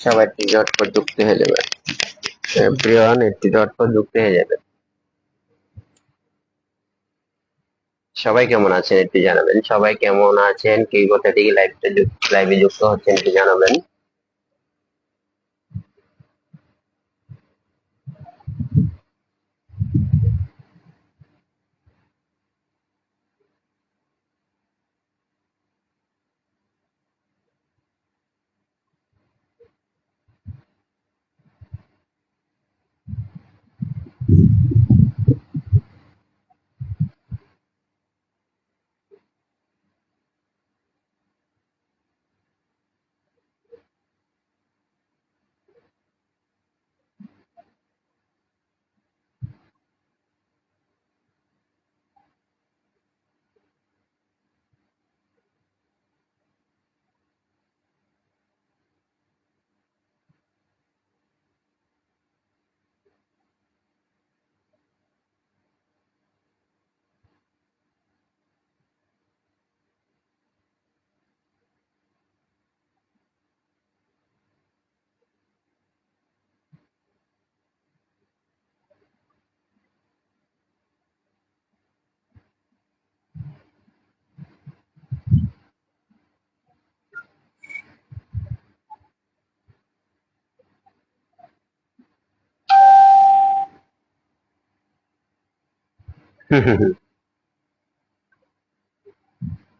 সবাই একটি ঝটপট যুক্ত হয়ে যাবে। এভরিওয়ান একটি ঝটপট যুক্ত হয়ে যাবে। সবাই কেমন আছেন একটু জানাবেন। সবাই কেমন আছেন, কি কোথা থেকে লাইভে যুক্ত হচ্ছেন একটু জানাবেন।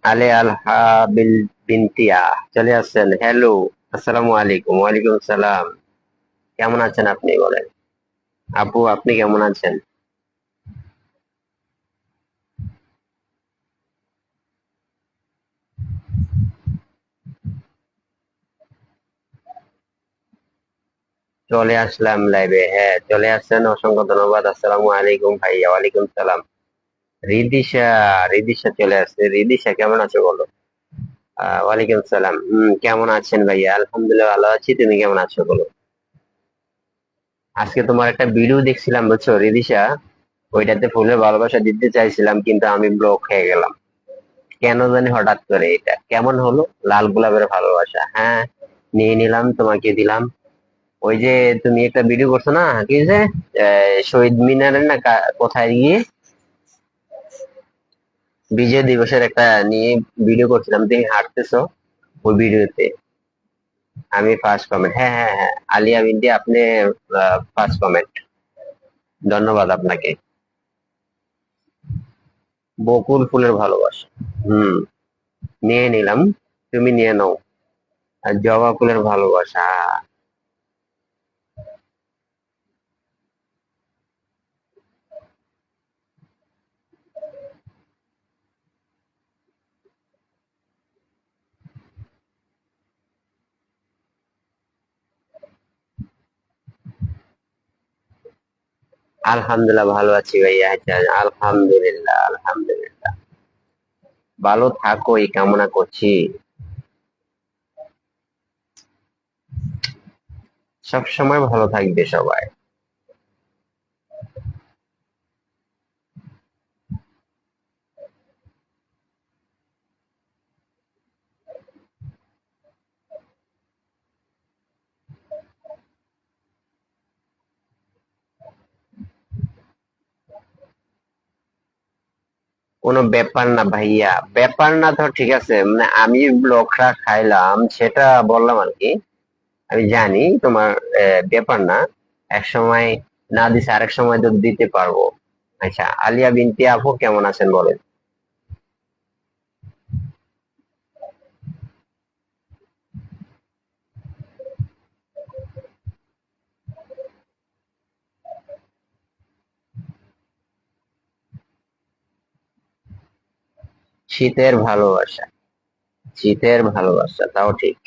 আলে আলহা বিনতিয়া চলে আসছেন। হ্যালো, আসসালামু আলাইকুম। ওয়ালাইকুম সালাম। কেমন আছেন আপনি বলেন। আপু আপনি কেমন আছেন? চলে আসলাম লাইভে। হ্যাঁ, চলে আসছেন, অসংখ্য ধন্যবাদ। আসসালামু আলাইকুম ভাইয়া। ওয়ালাইকুম সালাম। রিদিশা, রিদিশা চলে আসছে। রিদিশা কেমন আছো বলো। ওয়ালাইকুম সালাম। কেমন আছেন ভাইয়া? আলহামদুলিল্লাহ ভালো আছি। তুমি কেমন আছো বলো। আজকে তোমার একটা ভিডিও দেখছিলাম বুঝছো রিদিশা, ওইটাতে ফুলের ভালোবাসা দিতে চাইছিলাম কিন্তু আমি ব্লক হয়ে গেলাম। কেন জানি হঠাৎ করে এটা কেমন হলো। লাল গোলাপের ভালোবাসা, হ্যাঁ, নিয়ে নিলাম, তোমাকে দিলাম। ওই যে তুমি একটা ভিডিও করছো না, কি যে শহীদ মিনারের না কোথায় গিয়ে বিজয় দিবসের একটা নিয়ে ভিডিও করছিলাম, তুমি হাঁটতেছো ওই ভিডিওতে। আমি ফার্স্ট কমেন্ট, হ্যাঁ হ্যাঁ হ্যাঁ, আলিয়া বিনতে আপনি ফার্স্ট কমেন্ট। ধন্যবাদ আপনাকে। বকুল ফুলের ভালোবাসা, হুম, নিয়ে নিলাম, তুমি নিয়ে নাও। আর জবা ফুলের ভালোবাসা, আলহামদুলিল্লাহ ভালো আছি ভাইয়া। আচ্ছা, আলহামদুলিল্লাহ আলহামদুলিল্লাহ। ভালো থাকো এই কামনা করছি। সব সময় ভালো থাকবে সবাই। কোনো ব্যাপার না ভাইয়া, ব্যাপার না তো, ঠিক আছে, মানে আমি ব্লকটা খাইলাম সেটা বললাম আর কি। আমি জানি তোমার ব্যাপার না। এক সময় না দিছে, আরেক সময় তো দিতে পারবো। আচ্ছা, আলিয়া বিনতি আপু কেমন আছেন বলেন। শীতের ভালোবাসা, শীতের ভালোবাসা, তাও ঠিক।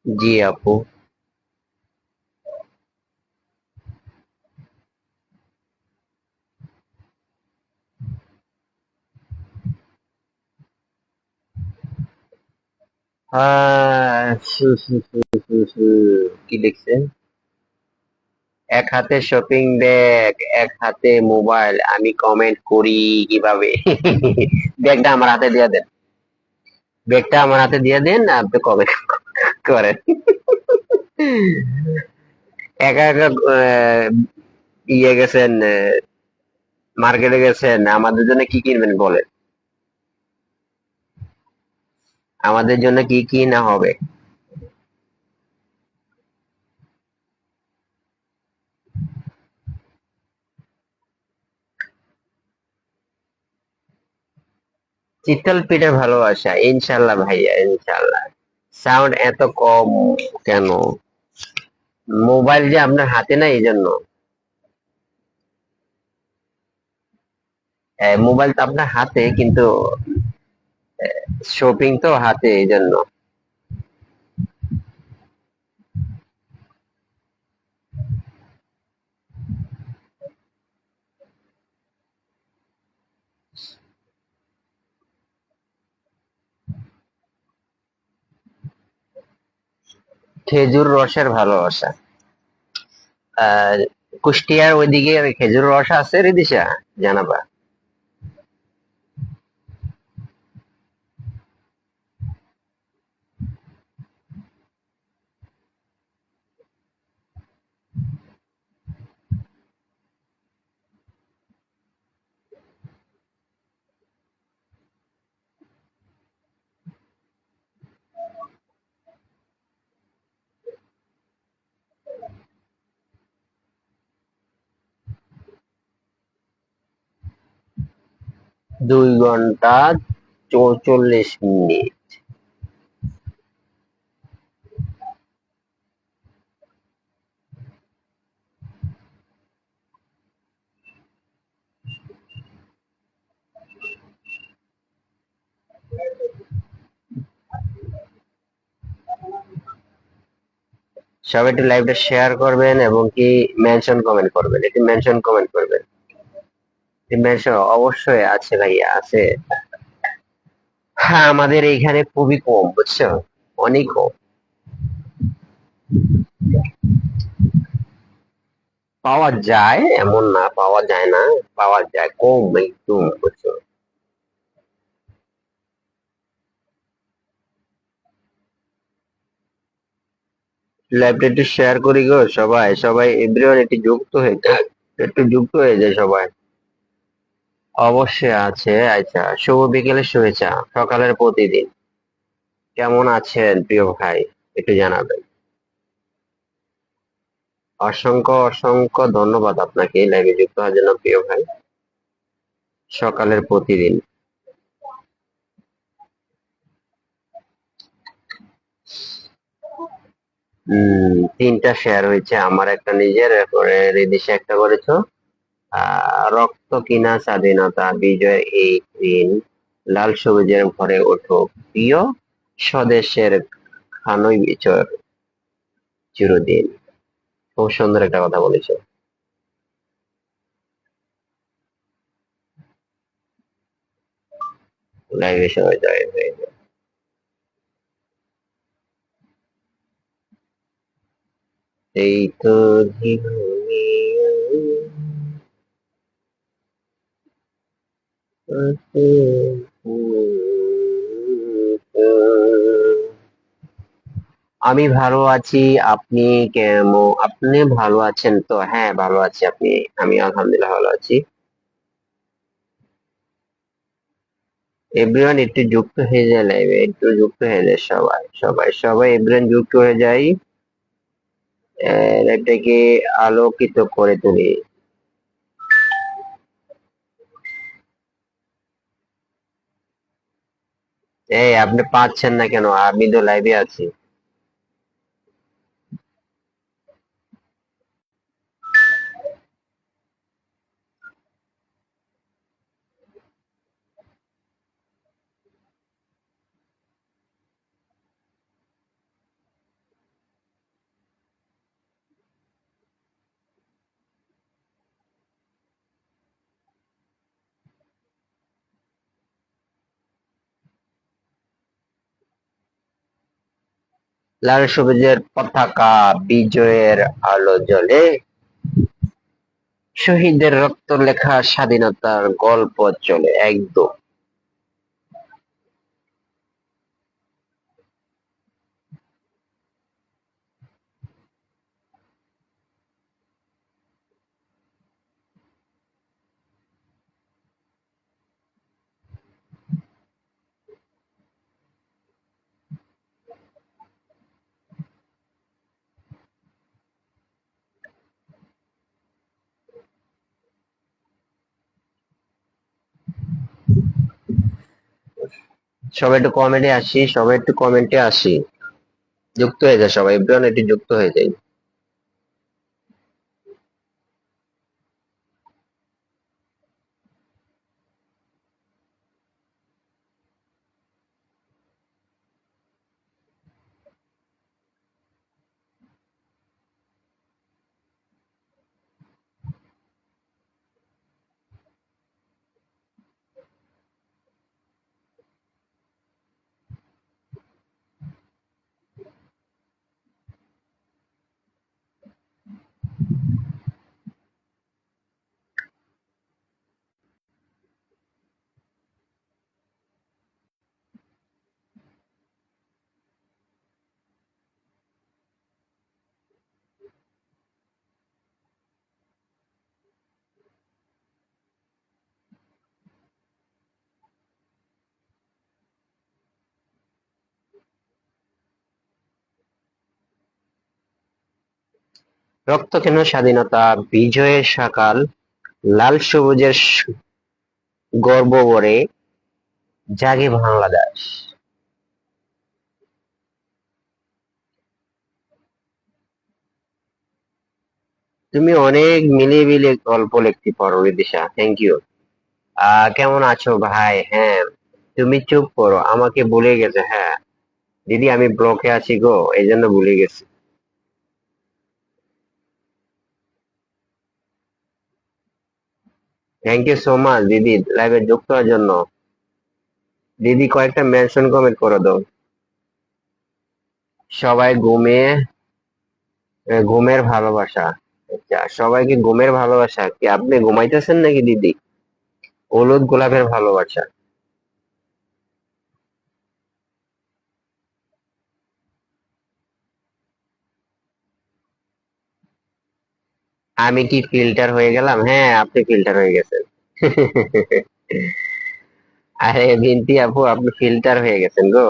জি আপু। কি লিখছে? এক হাতে শপিং ব্যাগ, এক হাতে মোবাইল, আমি কমেন্ট করি কিভাবে? ব্যাগটা আমার হাতে দিয়ে দেন, ব্যাগটা আমার হাতে দিয়ে দেন, আপনি কমেন্ট করেন। একা একা ইয়ে গেছেন, মার্কেটে গেছেন, আমাদের জন্য কি কিনবেন বলেন? আমাদের জন্য কি কি না হবে? শীতল পিঠে ভালোবাসা, ইনশাল্লাহ ভাইয়া, ইনশাল্লাহ। সাউন্ড এত কম কেন? মোবাইল যে আপনার হাতে না, এই জন্য। মোবাইল তো আপনার হাতে, কিন্তু শপিং তো হাতে, এই জন্য। খেজুর রসের ভালোবাসা। আহ কুষ্টিয়ার ওইদিকে খেজুর রস আছে রিদিশা, জানাবা। 2 ঘন্টা 44 মিনিট। সবাই একটু লাইভটা শেয়ার করবেন, এবং কি মেনশন কমেন্ট করবেন, একটু মেনশন কমেন্ট করবেন। মেনশন অবশ্যই আছে ভাইয়া, আছে। হ্যাঁ, আমাদের এইখানে খুবই কম, বুঝছো, অনেক কম। পাওয়া যায় এমন না, পাওয়া যায় না, পাওয়া যায়, কম একদম, বুঝছো। লাইভটা একটু শেয়ার করি গো, সবাই সবাই এভরিওয়ান একটু যুক্ত হয়ে যায়, একটু যুক্ত হয়ে যায় সবাই। অবশ্যই আছে। আচ্ছা, শুভ বিকেলের শুভেচ্ছা, সকালের প্রতিদিন। কেমন আছেন প্রিয় ভাই? একটু জানাবেন। অসংখ্য অসংখ্য ধন্যবাদ আপনাকে এই লাইভে যুক্ত হওয়ার জন্য প্রিয় ভাই। সকালের প্রতিদিন। 3টা শেয়ার হয়েছে, আমার একটা নিজের, এরপরে রিদিশা একটা করেছো। রক্ত কিনা স্বাধীনতা বিজয়ের এই দিন, লাল সবুজের ভরে ওঠো প্রিয় স্বদেশের খানই বিচর চিরদিন। খুব সুন্দর একটা কথা বলেছো। লাইভে সবাই জয়েন হয়ে যায়। এই তো জীবনে আছে। আমি ভালো আছি। আপনি কেমন? আপনি ভালো আছেন তো? হ্যাঁ, ভালো আছি। আমি আলহামদুলিল্লাহ ভালো আছি। এভরিওয়ান একটু যুক্ত হয়ে যায় লাইভে, একটু যুক্ত হয়ে যায় সবাই সবাই সবাই, এভরিওয়ান যুক্ত হয়ে যাই। লাইভটাকে আলোকিত করে তুলি। এই আপনি পাচ্ছেন না কেন? আমি তো লাইভে আছি। লাল সবুজের পতাকা বিজয়ের আলো জ্বলে, শহীদদের রক্ত লেখা স্বাধীনতার গল্প চলে একদম। সবাই একটু কমেন্টে আসি, যুক্ত হয়ে যায় সবাই, এভরিওয়ান একটু যুক্ত হয়ে যায়। রক্ত কেন স্বাধীনতা বিজয়ের সকাল, লাল সবুজের গর্ব ভরে জাগে বাংলাদেশ। তুমি অনেক মিলিয়ে মিলিয়ে গল্প লিখতে পারো রিদিশা, থ্যাংক ইউ। কেমন আছো ভাই? হ্যাঁ, তুমি চুপ করো, আমাকে ভুলে গেছে। হ্যাঁ দিদি, আমি ব্লকে আছি গো, এই জন্য ভুলে গেছি। থ্যাংক ইউ সো মাচ দিদি লাইভে যুক্ত হওয়ার জন্য। দিদি কয়েকটা মেনশন কমেন্ট করে দাও। সবাই ঘুমের ভালোবাসা। আচ্ছা, সবাইকে ঘুমের ভালোবাসা কি আপনি ঘুমাইতেছেন নাকি দিদি? হলুদ গোলাপের ভালোবাসা। আমি কি ফিল্টার হয়ে গেলাম? হ্যাঁ, আপনি ফিল্টার হয়ে গেছেন। আরে বিনতি আপু, আপনি ফিল্টার হয়ে গেছেন গো।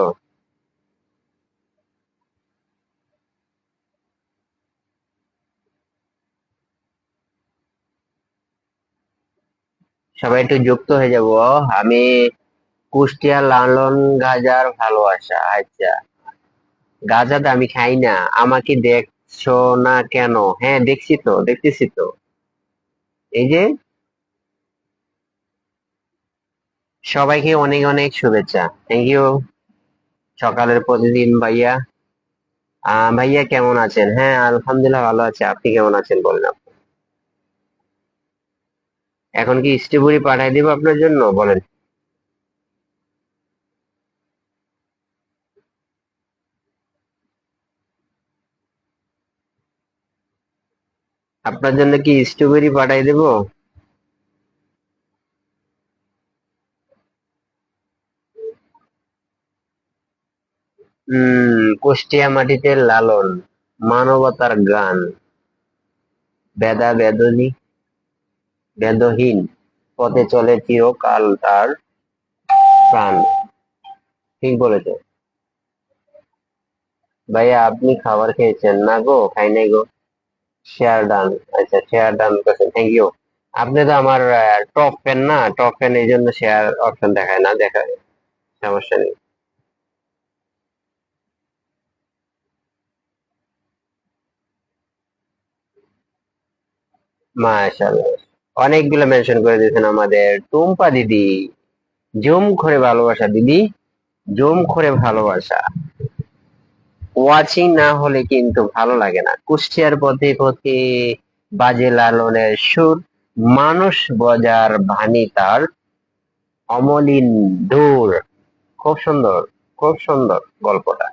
সবাই একটু যুক্ত হয়ে যাব। আমি কুষ্টিয়া লালন গাজার ভালোবাসা। আচ্ছা, গাজাটা আমি খাই না। আমাকে দেখছো না কেন? হ্যাঁ দেখছি তো, দেখতেছি তো। এই যে, সবাইকে অনেক অনেক শুভেচ্ছা, থ্যাংক ইউ। সকালের প্রতিদিন ভাইয়া। ভাইয়া কেমন আছেন? হ্যাঁ আলহামদুলিল্লাহ ভালো আছে, আপনি কেমন আছেন বললাম। এখন কি স্ট্রবেরি পাঠাই দিব আপনার জন্য বলেন? আপনার জন্য কি স্ট্রবেরি পাঠাই দেব? কুষ্টিয়া মাটিতে লালন, মানবতার গান, বেদা বেদনী বেদহীন পথে চলে চিরকাল তার প্রাণ। ঠিক বলেছে ভাইয়া। আপনি খাবার খেয়েছেন? না গো, খাই নাই গো। Share done. আচ্ছা, শেয়ার ডান করছেন, থ্যাংক ইউ। আপনি তো আমার টপ ফ্যান না, টপ ফ্যান, এই জন্য শেয়ার অপশন দেখায় না, দেখায়, সমস্যা নেই। মাশাআল্লাহ, অনেকগুলো মেনশন করে দিয়েছেন আমাদের টুম্পা দিদি। জুম করে ভালোবাসা দিদি, জুম করে ভালোবাসা। ওয়াচিং না হলে কিন্তু ভালো লাগে না। কুষ্টিয়ার পথে পথে বাজে লালনের সুর, মানুষ বজার ভানি তার অমলিন দূর। খুব সুন্দর, খুব সুন্দর গল্পটা।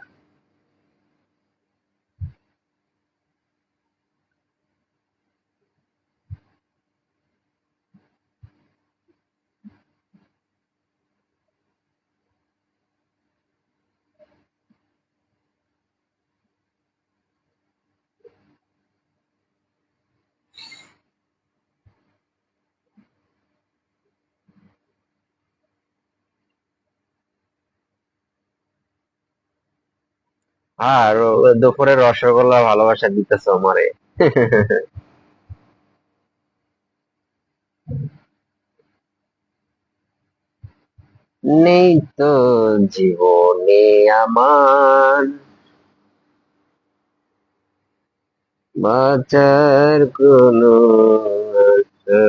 আর দুপুরে রসগোল্লা ভালোবাসা দিতেছ আমারে। নেই তো জীবনে আমার বাঁচার কোনো আশা।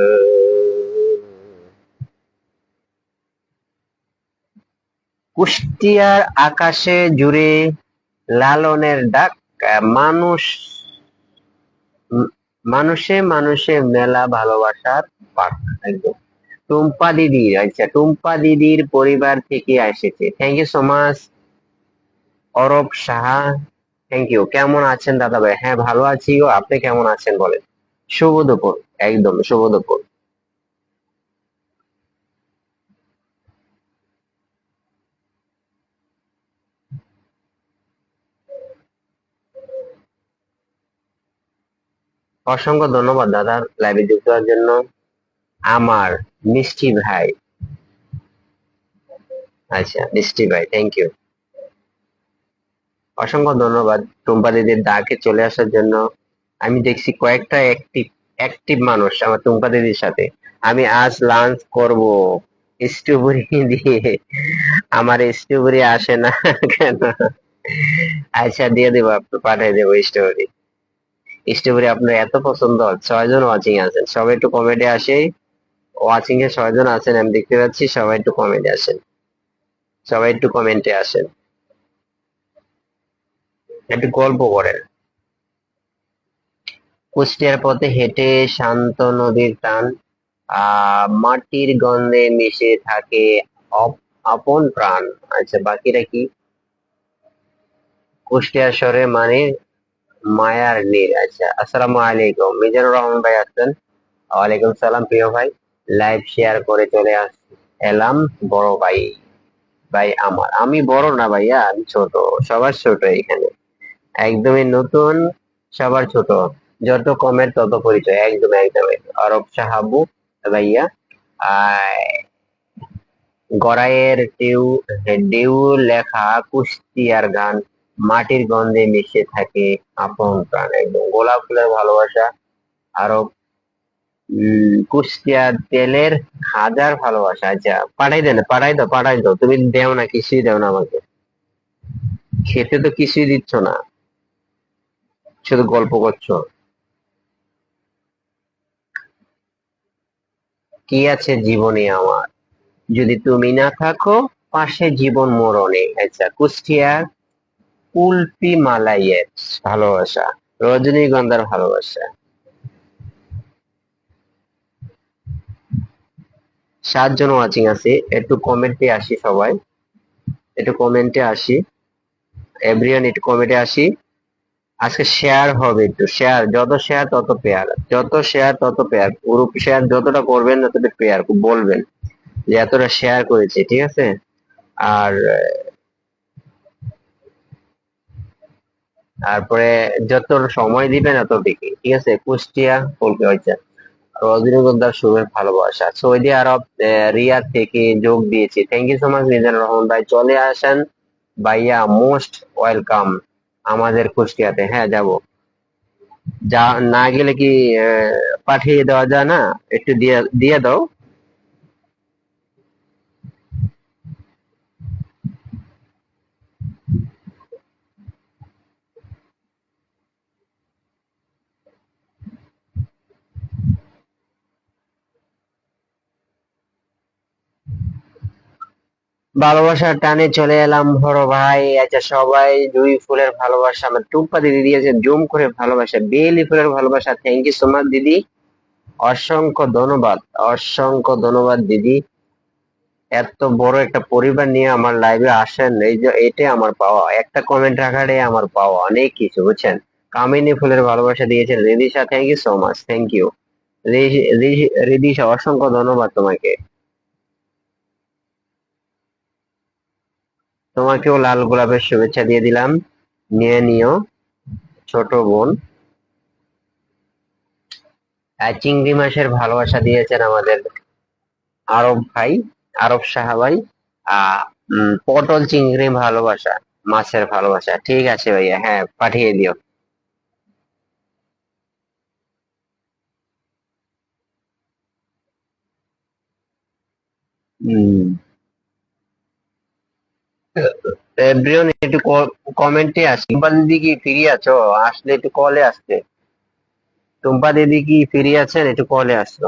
কুষ্টিয়ার আকাশে জুড়ে লালনের ডাক, মানুষ মানুষে মানুষে মেলা ভালোবাসার পাক। একদম টুম্পা দিদি, আচ্ছা টুম্পা দিদির পরিবার থেকে এসেছে, thank you so much. Aurab Saha, thank you. কেমন আছেন দাদা ভাই? হ্যাঁ ভালো আছি গো, আপনি কেমন আছেন বলেন? শুভ দুপুর, একদম শুভ দুপুর। অসংখ্য ধন্যবাদ দাদা লাইভে যুক্ত হওয়ার জন্য। আমার মিষ্টি ভাই, আচ্ছা মিষ্টি ভাই, থ্যাংক ইউ। অসংখ্য ধন্যবাদ টুম্পা দিদির ডাকে চলে আসার জন্য। আমি দেখছি কয়েকটা অ্যাক্টিভ অ্যাক্টিভ মানুষ আমার টুম্পা দিদির সাথে। আমি আজ লাঞ্চ করব স্ট্রবেরি দিয়ে। আমার স্ট্রবেরি আসে না কেন? আচ্ছা দিয়ে দেবো, আপনি পাঠিয়ে দেবো স্ট্রবেরি। স্ট্রবেরি আপনার এত পছন্দ, 6 জন ওয়াচিং আছেন, সবাই একটু কমেডি আসে। ওয়াচিং এ 6 জন আছেন আমি দেখতে পাচ্ছি, সবাই একটু কমেডি আসেন, সবাই একটু কমেন্টে আসেন, একটু গল্প করেন। কুষ্টিয়ার পথে হেঁটে শান্ত নদীর টান, মাটির গন্ধে মিশে থাকে আপন প্রাণ। আচ্ছা বাকিরা কি? কুষ্টিয়া শহরে মানে মায়ার নীর। আচ্ছা আসসালামু আলাইকুম, মিজানুর রহমান ভাই আসছেন। ওয়ালাইকুম সালাম প্রিয় ভাই। লাইভ শেয়ার করে চলে এলাম। বড় ভাই, ভাই আমার, আমি বড় না ভাইয়া, আমি ছোট, সবার ছোট এখানে, একদমই নতুন, সবার ছোট। যত কমের তত পরিচয়, একদম একদম একদম। আরব সাহাবু ভাইয়া, আহ গড়াইয়ের ঢেউ লেখা কুষ্টিয়ার গান, মাটির গন্ধে মিশে থাকে আপন প্রাণ। একদম গোলাপ ফুলের ভালোবাসা। আরো কুষ্টিয়ার তেলের হাজার ভালোবাসা। আচ্ছা পাঠাই দেন, পাঠাই দাও পাঠাই দাও, তুমি দেও না, কিছুই দেও না আমাকে, খেতে তো কিছুই দিচ্ছ না, শুধু গল্প করছো। কি আছে জীবনে আমার যদি তুমি না থাকো পাশে, জীবন মরণে। আচ্ছা কুষ্টিয়ার কুলফি মালাইয়ের ভালোবাসা, রজনীগন্ধার ভালোবাসা। 7 জন ওয়াচিং আছে, একটু কমেন্টে আসি সবাই, একটু কমেন্টে আসি, এভরিওয়ান একটু কমেন্টে আসি। আজকে শেয়ার হবে, একটু শেয়ার, যত শেয়ার তত পেয়ার, যত শেয়ার তত পেয়ার, গ্রুপ শেয়ার যতটা করবেন ততটা পেয়ার বলবেন যে এতটা শেয়ার করেছি, ঠিক আছে? আর তারপরে যত সময় দিবেন এত বেশি, ঠিক আছে? কুষ্টিয়া বলতে হয়েছে রজনীগন্ধার শুভের ভালোবাসা, সৌদি আরব রিয়াদ থেকে যোগ দিয়েছি, thank you so much Mizanur Rahman ভাই, চলে আসেন ভাইয়া, মোস্ট ওয়েলকাম আমাদের কুষ্টিয়াতে। হ্যাঁ যাব, যা না গেলে কি পাঠিয়ে দেওয়া যায় না? একটু দিয়ে দিয়ে দাও। ভালোবাসার টানে চলে এলাম বড় ভাই। আচ্ছা সবাই জুই ফুলের ভালোবাসা, আমার টুম্পা দিদি দিয়েছে জুম করে ভালোবাসা, বেলি ফুলের ভালোবাসা, থ্যাংক ইউ সো মাচ দিদি, অসংখ্য ধন্যবাদ, অসংখ্য ধন্যবাদ দিদি। এত বড় একটা পরিবার নিয়ে আমার লাইভে আসেন, এই যে এটাই আমার পাওয়া, একটা কমেন্ট রাখাটাই আমার পাওয়া, অনেক কিছু বুঝছেন। কামিনী ফুলের ভালোবাসা দিয়েছেন Ridisha, thank you so much, thank you. Ridisha অসংখ্য ধন্যবাদ তোমাকে। তোমাকেও লাল গোলাপের শুভেচ্ছা দিয়ে দিলাম, নিয়ে নিও ছোট বোন। চিংড়ি মাছের ভালোবাসা দিয়েছেন আমাদের আরব ভাই, আরব সাহা ভাই। আহ পটল চিংড়ি ভালোবাসা, মাছের ভালোবাসা, ঠিক আছে ভাইয়া, হ্যাঁ পাঠিয়ে দিও। হম। এভরিওয়ান একটু কমেন্টে আসি, টুম্পা দিদি কি ফ্রি আছো? আসলে একটু কলে আসতে। টুম্পা দিদি কি ফ্রি আছেন? একটু কলে আসতো।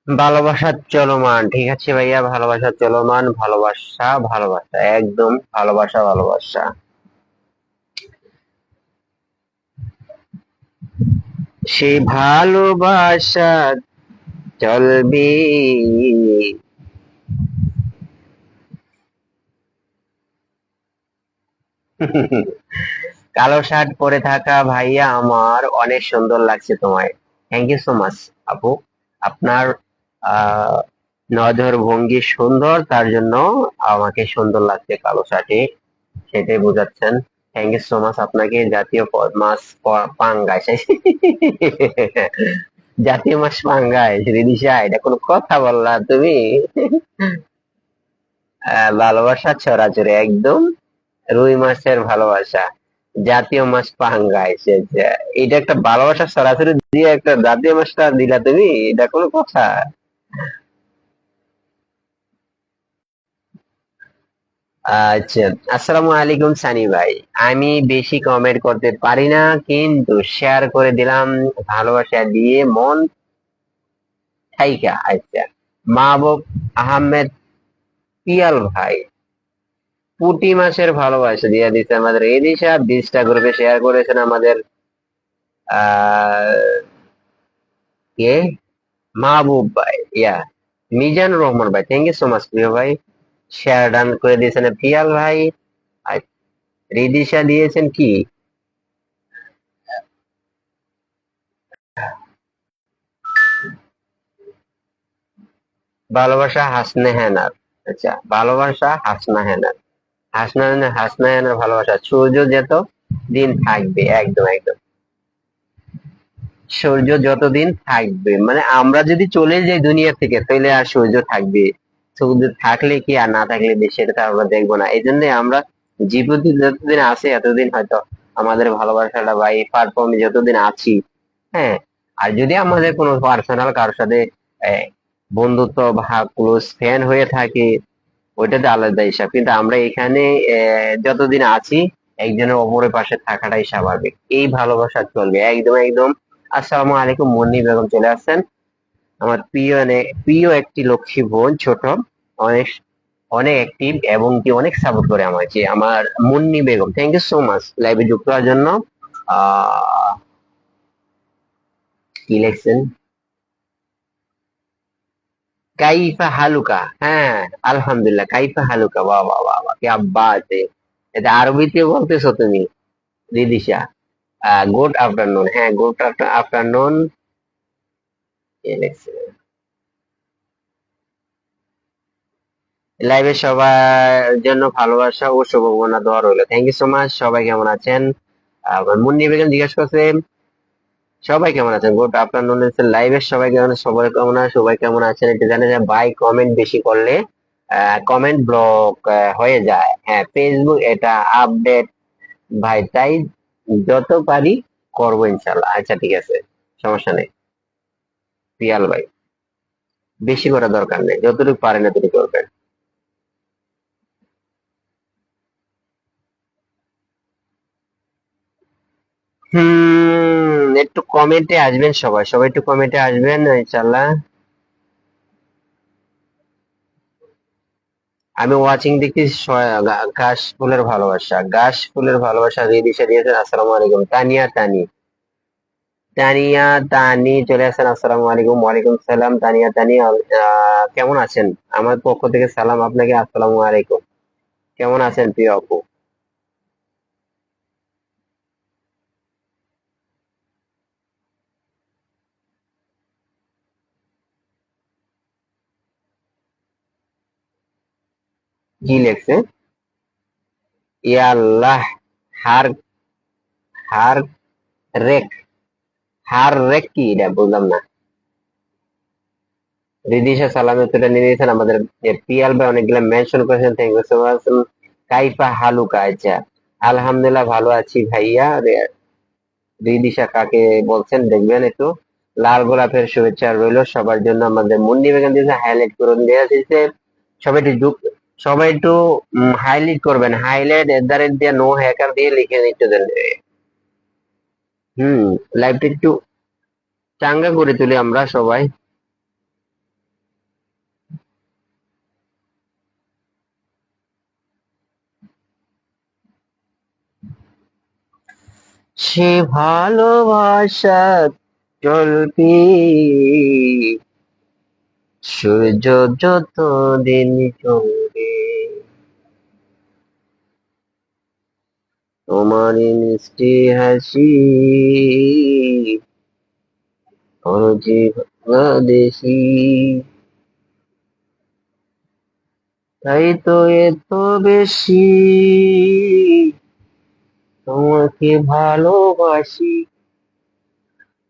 ভালোবাসা চলমান, ঠিক আছে ভাইয়া, ভালোবাসা চলমান, ভালোবাসা ভালোবাসা একদম ভালোবাসা ভালোবাসা। সেই ভালোবাসা চলবে। কালো শার্ট পরে থাকা ভাইয়া আমার অনেক সুন্দর লাগছে তোমায়। থ্যাংক ইউ সো মাচ আপু। আপনার আহ নজর ভঙ্গি সুন্দর, তার জন্য আমাকে সুন্দর লাগছে কালো শার্টে, সেটাই বোঝাচ্ছেন। থ্যাংক ইউ সো মাচ আপনাকে। জাতীয় মাছ পাঙ্গাস। জাতীয় মাছ পাঙ্গাস, রিদিশা, এটা কোনো কথা বললা তুমি? ভালোবাসা ছড়াছড়ি একদম, রুই মাছের ভালোবাসা, জাতীয় মাছ পাঙ্গাস। এটা একটা ভালোবাসা সরাসরি দিয়ে একটা জাতীয় মাছটা দিলা তুমি, এটা কোনো কথা? আচ্ছা, আসসালামু আলাইকুম সানি ভাই। আমি বেশি কমেন্ট করতে পারি না, কিন্তু শেয়ার করে দিলাম ভালোবাসা দিয়ে মন থাইকা। আচ্ছা, মাহবুব আহমেদ পিয়াল ভাই পুঁটি মাছের ভালোবাসা দিয়ে দিচ্ছে আমাদের এদিশা, 20টা গ্রুপে শেয়ার করেছেন আমাদের আহ কে, মাহবুব ভাই, ইয়া, মিজানুর রহমান ভাই, থ্যাংক ইউ সো মাচ প্রিয় ভাই। শেয়ার ডান করে দিয়েছেন পিয়াল ভাই। আর রিদিশা দিয়েছেন কি, ভালোবাসা হাসনে হেনার। আচ্ছা, ভালোবাসা হাসনা হেনার, হাসনা হেনার ভালোবাসা, সূর্য যত দিন থাকবে, একদম একদম, সূর্য যতদিন থাকবে মানে আমরা যদি চলে যাই দুনিয়া থেকে, তাহলে আর সূর্য থাকবে? সূর্য থাকলে কি আর না থাকলে সেটা তো আমরা দেখবো না। এই জন্য আমরা জীবন যতদিন আছে এতদিন হয়তো আমাদের ভালোবাসাটা বা এই পারফর্মে যতদিন আছি, হ্যাঁ। আর যদি আমাদের কোনো পার্সোনাল কারোর সাথে আহ, বন্ধুত্ব বা ক্লোজ ফ্রেন্ড হয়ে থাকে, ওইটাতে আলাদা হিসাব, কিন্তু আমরা এখানে যতদিন আছি একজনের অপরের পাশে থাকাটাই স্বাভাবিক, এই ভালোবাসা চলবে একদম একদম। আসসালামু আলাইকুম, মুন্নি বেগম চলে আসছেন। আমার প্রিয় প্রিয় একটি লক্ষ্মী বোন, ছোট, অনেক অনেক অ্যাক্টিভ এবং কি অনেক সাপোর্ট করে আমাকে, আমার Munni Begum, thank you so much লাইভে যুক্ত হওয়ার জন্য। আহ কি লিখছেন, কাইফা হালুকা, হ্যাঁ আলহামদুলিল্লাহ, কাইফা হালুকা, বাহ বাহ বাহ বাহ, কি আব্বা আছে, এটা আরবিতে বলতেছো তুমি দিদিশা? গুড আফটারনুন, হ্যাঁ গুড আফটারনুন। লাইভে সবার জন্য ভালোবাসা ও শুভকামনা দোয়া রইলো, থ্যাংক ইউ সো মাচ। সবাই কেমন আছেন? মুন্নি বেগম জিজ্ঞাসা করছে সবাই কেমন আছেন, গুড আফটারনুন। লাইভে সবাই কেমন, সবাই কেমন সবাই কেমন আছেন একটু জানা যায়। বাই কমেন্ট বেশি করলে কমেন্ট ব্লক হয়ে যায়, হ্যাঁ ফেসবুক এটা আপডেট ভাই, তাই যত পারি করবো ইনশাল্লাহ। আচ্ছা ঠিক আছে, সমস্যা নেই পিয়াল ভাই, বেশি করার দরকার নেই, যতটুকু পারেন এতটুকু করবেন। একটু কমেন্টে আসবেন সবাই, সবাই একটু কমেন্টে আসবেন ইনশাল্লাহ। আমি ওয়াচিং দেখতেছি ঘাস ফুলের ভালোবাসা, ঘাস ফুলের ভালোবাসা রিদিশা দিয়েছেন। আসসালামু আলাইকুম তানিয়া তানি, তানিয়া তানি চলে আসেন, আসসালামু আলাইকুম। ওয়ালাইকুম সালাম তানিয়া তানি, কেমন আছেন? আমার পক্ষ থেকে সালাম আপনাকে, আসসালামু আলাইকুম। কেমন আছেন প্রিয় আপু? কি লেখছে, ইয়া আল্লাহ, হার হার রেক, হার রেক কি এটা বুঝলাম না। রিদিশা সালামে তুলে নিয়ে নিয়েছেন আমাদের পিয়াল ভাই, অনেকগুলো মেনশন করেছেন, থ্যাংক ইউ সো মাচ। কাইফা হালুকা, আচ্ছা আলহামদুলিল্লাহ ভালো আছি ভাইয়া। রিদিশা কাকে বলছেন দেখবেন একটু। লাল গোলাপের শুভেচ্ছা রইল সবার জন্য। আমাদের মুন্নি বেগম দিয়েছে হাইলাইট করে দেওয়া দিয়েছে। সবাই একটু সবাই একটু হাইলাইট করবেন, হাইলাইট এট দিয়ে নো হ্যাকার দিয়ে লিখে নিতে দেন। হুম, লাইভটা একটু চাঙ্গা করে তুলি আমরা সবাই। সে ভালোবাসা চলবে, সূর্য যত দিন চলবে, তোমার এই মিষ্টি হাসি অরজি বাংলাদেশি, তাই তো এত বেশি তোমাকে ভালোবাসি।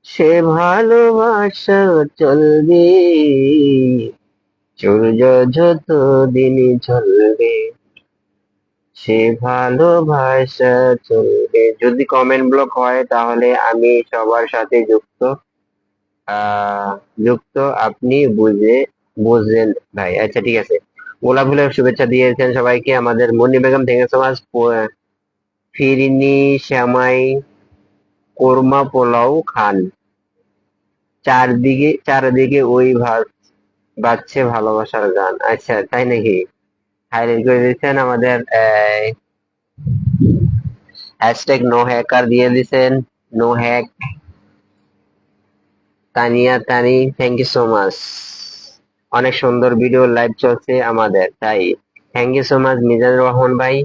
সে ভালোবাসা চলবে, সূর্য যত দিন চলবে, সে ভালোবাসা চলবে। যদি কমেন্ট ব্লক হয় তাহলে আমি সবার সাথে যুক্ত, আহ যুক্ত, আপনি বুঝলেন ভাই। আচ্ছা ঠিক আছে, গোলাপ ফুলের শুভেচ্ছা দিয়েছেন সবাইকে। আমাদের Munni Begum thank you so much. Firni শ্যামাই কোরমা পোলাও খান, চারদিকে ওই বাজছে ভালোবাসার গান। আচ্ছা তাই নাকি? হাইলাইট করে দিচ্ছেন আমাদের হ্যাশট্যাগ নো হ্যাকার দিয়ে দিছেন, no hack. Tania Tani, thank you so much. অনেক সুন্দর ভিডিও লাইভ চলছে আমাদের, তাই thank you so much Mizanur Rahman ভাই।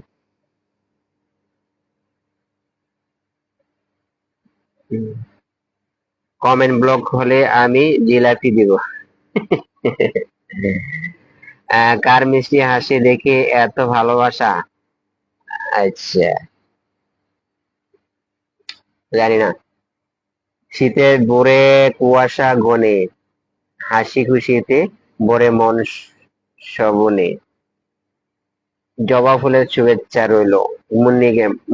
কমেন্ট ব্লক হলে আমি জিলাপি দিব। কার মিষ্টি হাসি দেখে এত ভালোবাসা? আচ্ছা, জানি না। শীতের ভোরে কুয়াশা গনে, হাসি খুশিতে ভরে মন শবনে, জবা ফুলের শুভেচ্ছা রইলো।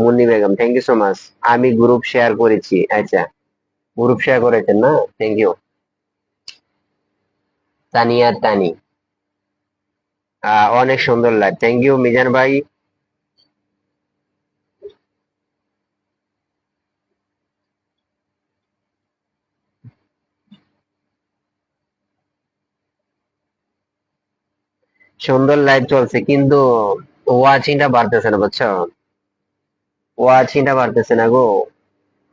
Munni Begum thank you so much. আমি গ্রুপ শেয়ার করেছি, আচ্ছা গ্রুপ শেয়ার করেছেন না, থ্যাংক ইউ। তানিয়া তানি, অনেক সুন্দর লাইভ, থ্যাংক ইউ মিজান ভাই। সুন্দর লাইভ চলছে কিন্তু ওয়াচিংটা বাড়তেছে না বুঝছো, ওয়াচিংটা বাড়তেছে না গো।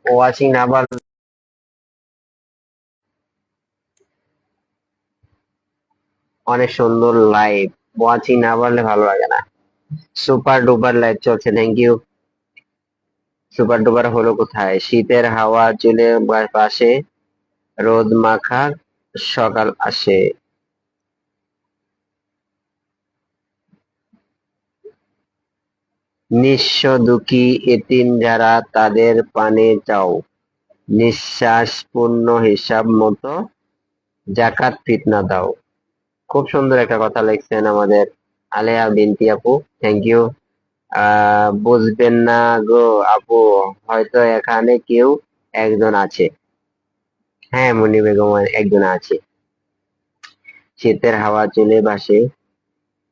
ওয়াচিং না বাড়লে অনেক সুন্দর লাইভ, ওয়াচিং না বাড়লে ভালো লাগে না। সুপার ডুপার লাইভ চলছে, থ্যাংক ইউ। সুপার ডুপার হলো কোথায়? শীতের হাওয়া চলে পাশে, রোদ মাখা সকাল আসে। নিঃস্ব দুঃখী এতিম যারা তাদের পানে চাও, নিঃশ্বাস পূর্ণ হিসাব মতো জাকাত ফিতনা দাও। খুব সুন্দর একটা কথা লিখছেন আমাদের আলেয়া বিনতি আপু, থ্যাংক ইউ। বুঝবেন না গো আপু, হয়তো এখানে কেউ একজন আছে। হ্যাঁ মুন্নি বেগম একজন আছে। শীতের হাওয়া চলে ভাসে,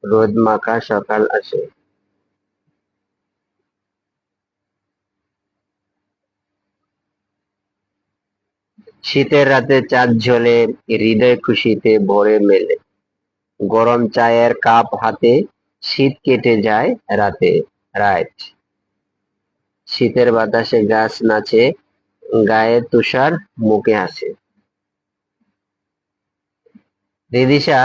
রোদ মাখা সকাল আসে। শীতের রাতে চাঁদ ঝোলে, হৃদয় খুশিতে ভরে মেলে, গরম চায়ের কাপ হাতে, শীত কেটে যায় রাতে। রাইট। শীতের বাতাসে গাছ নাচে, গায়ে তুষার মুখে হাসে। দিদিশা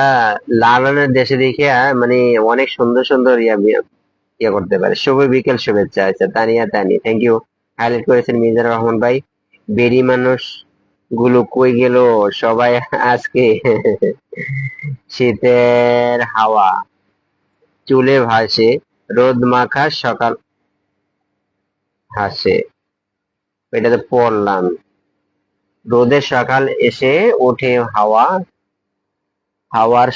লালনের দেশে দেখে মানে অনেক সুন্দর সুন্দর ইয়া করতে পারে। শুভ বিকেল শুভেচ্ছা, আচ্ছা Tania Tani, thank you. Highlight করেছেন মিজানুর রহমান ভাই। বেরি মানুষ গুলো কই গেল সবাই আজকে? শীতের হাওয়া চুলে ভাসে, রোদ মাখা সকাল হাসে। এটা তো পড়লাম। রোদের সকাল এসে ওঠে হাওয়া, হাওয়ার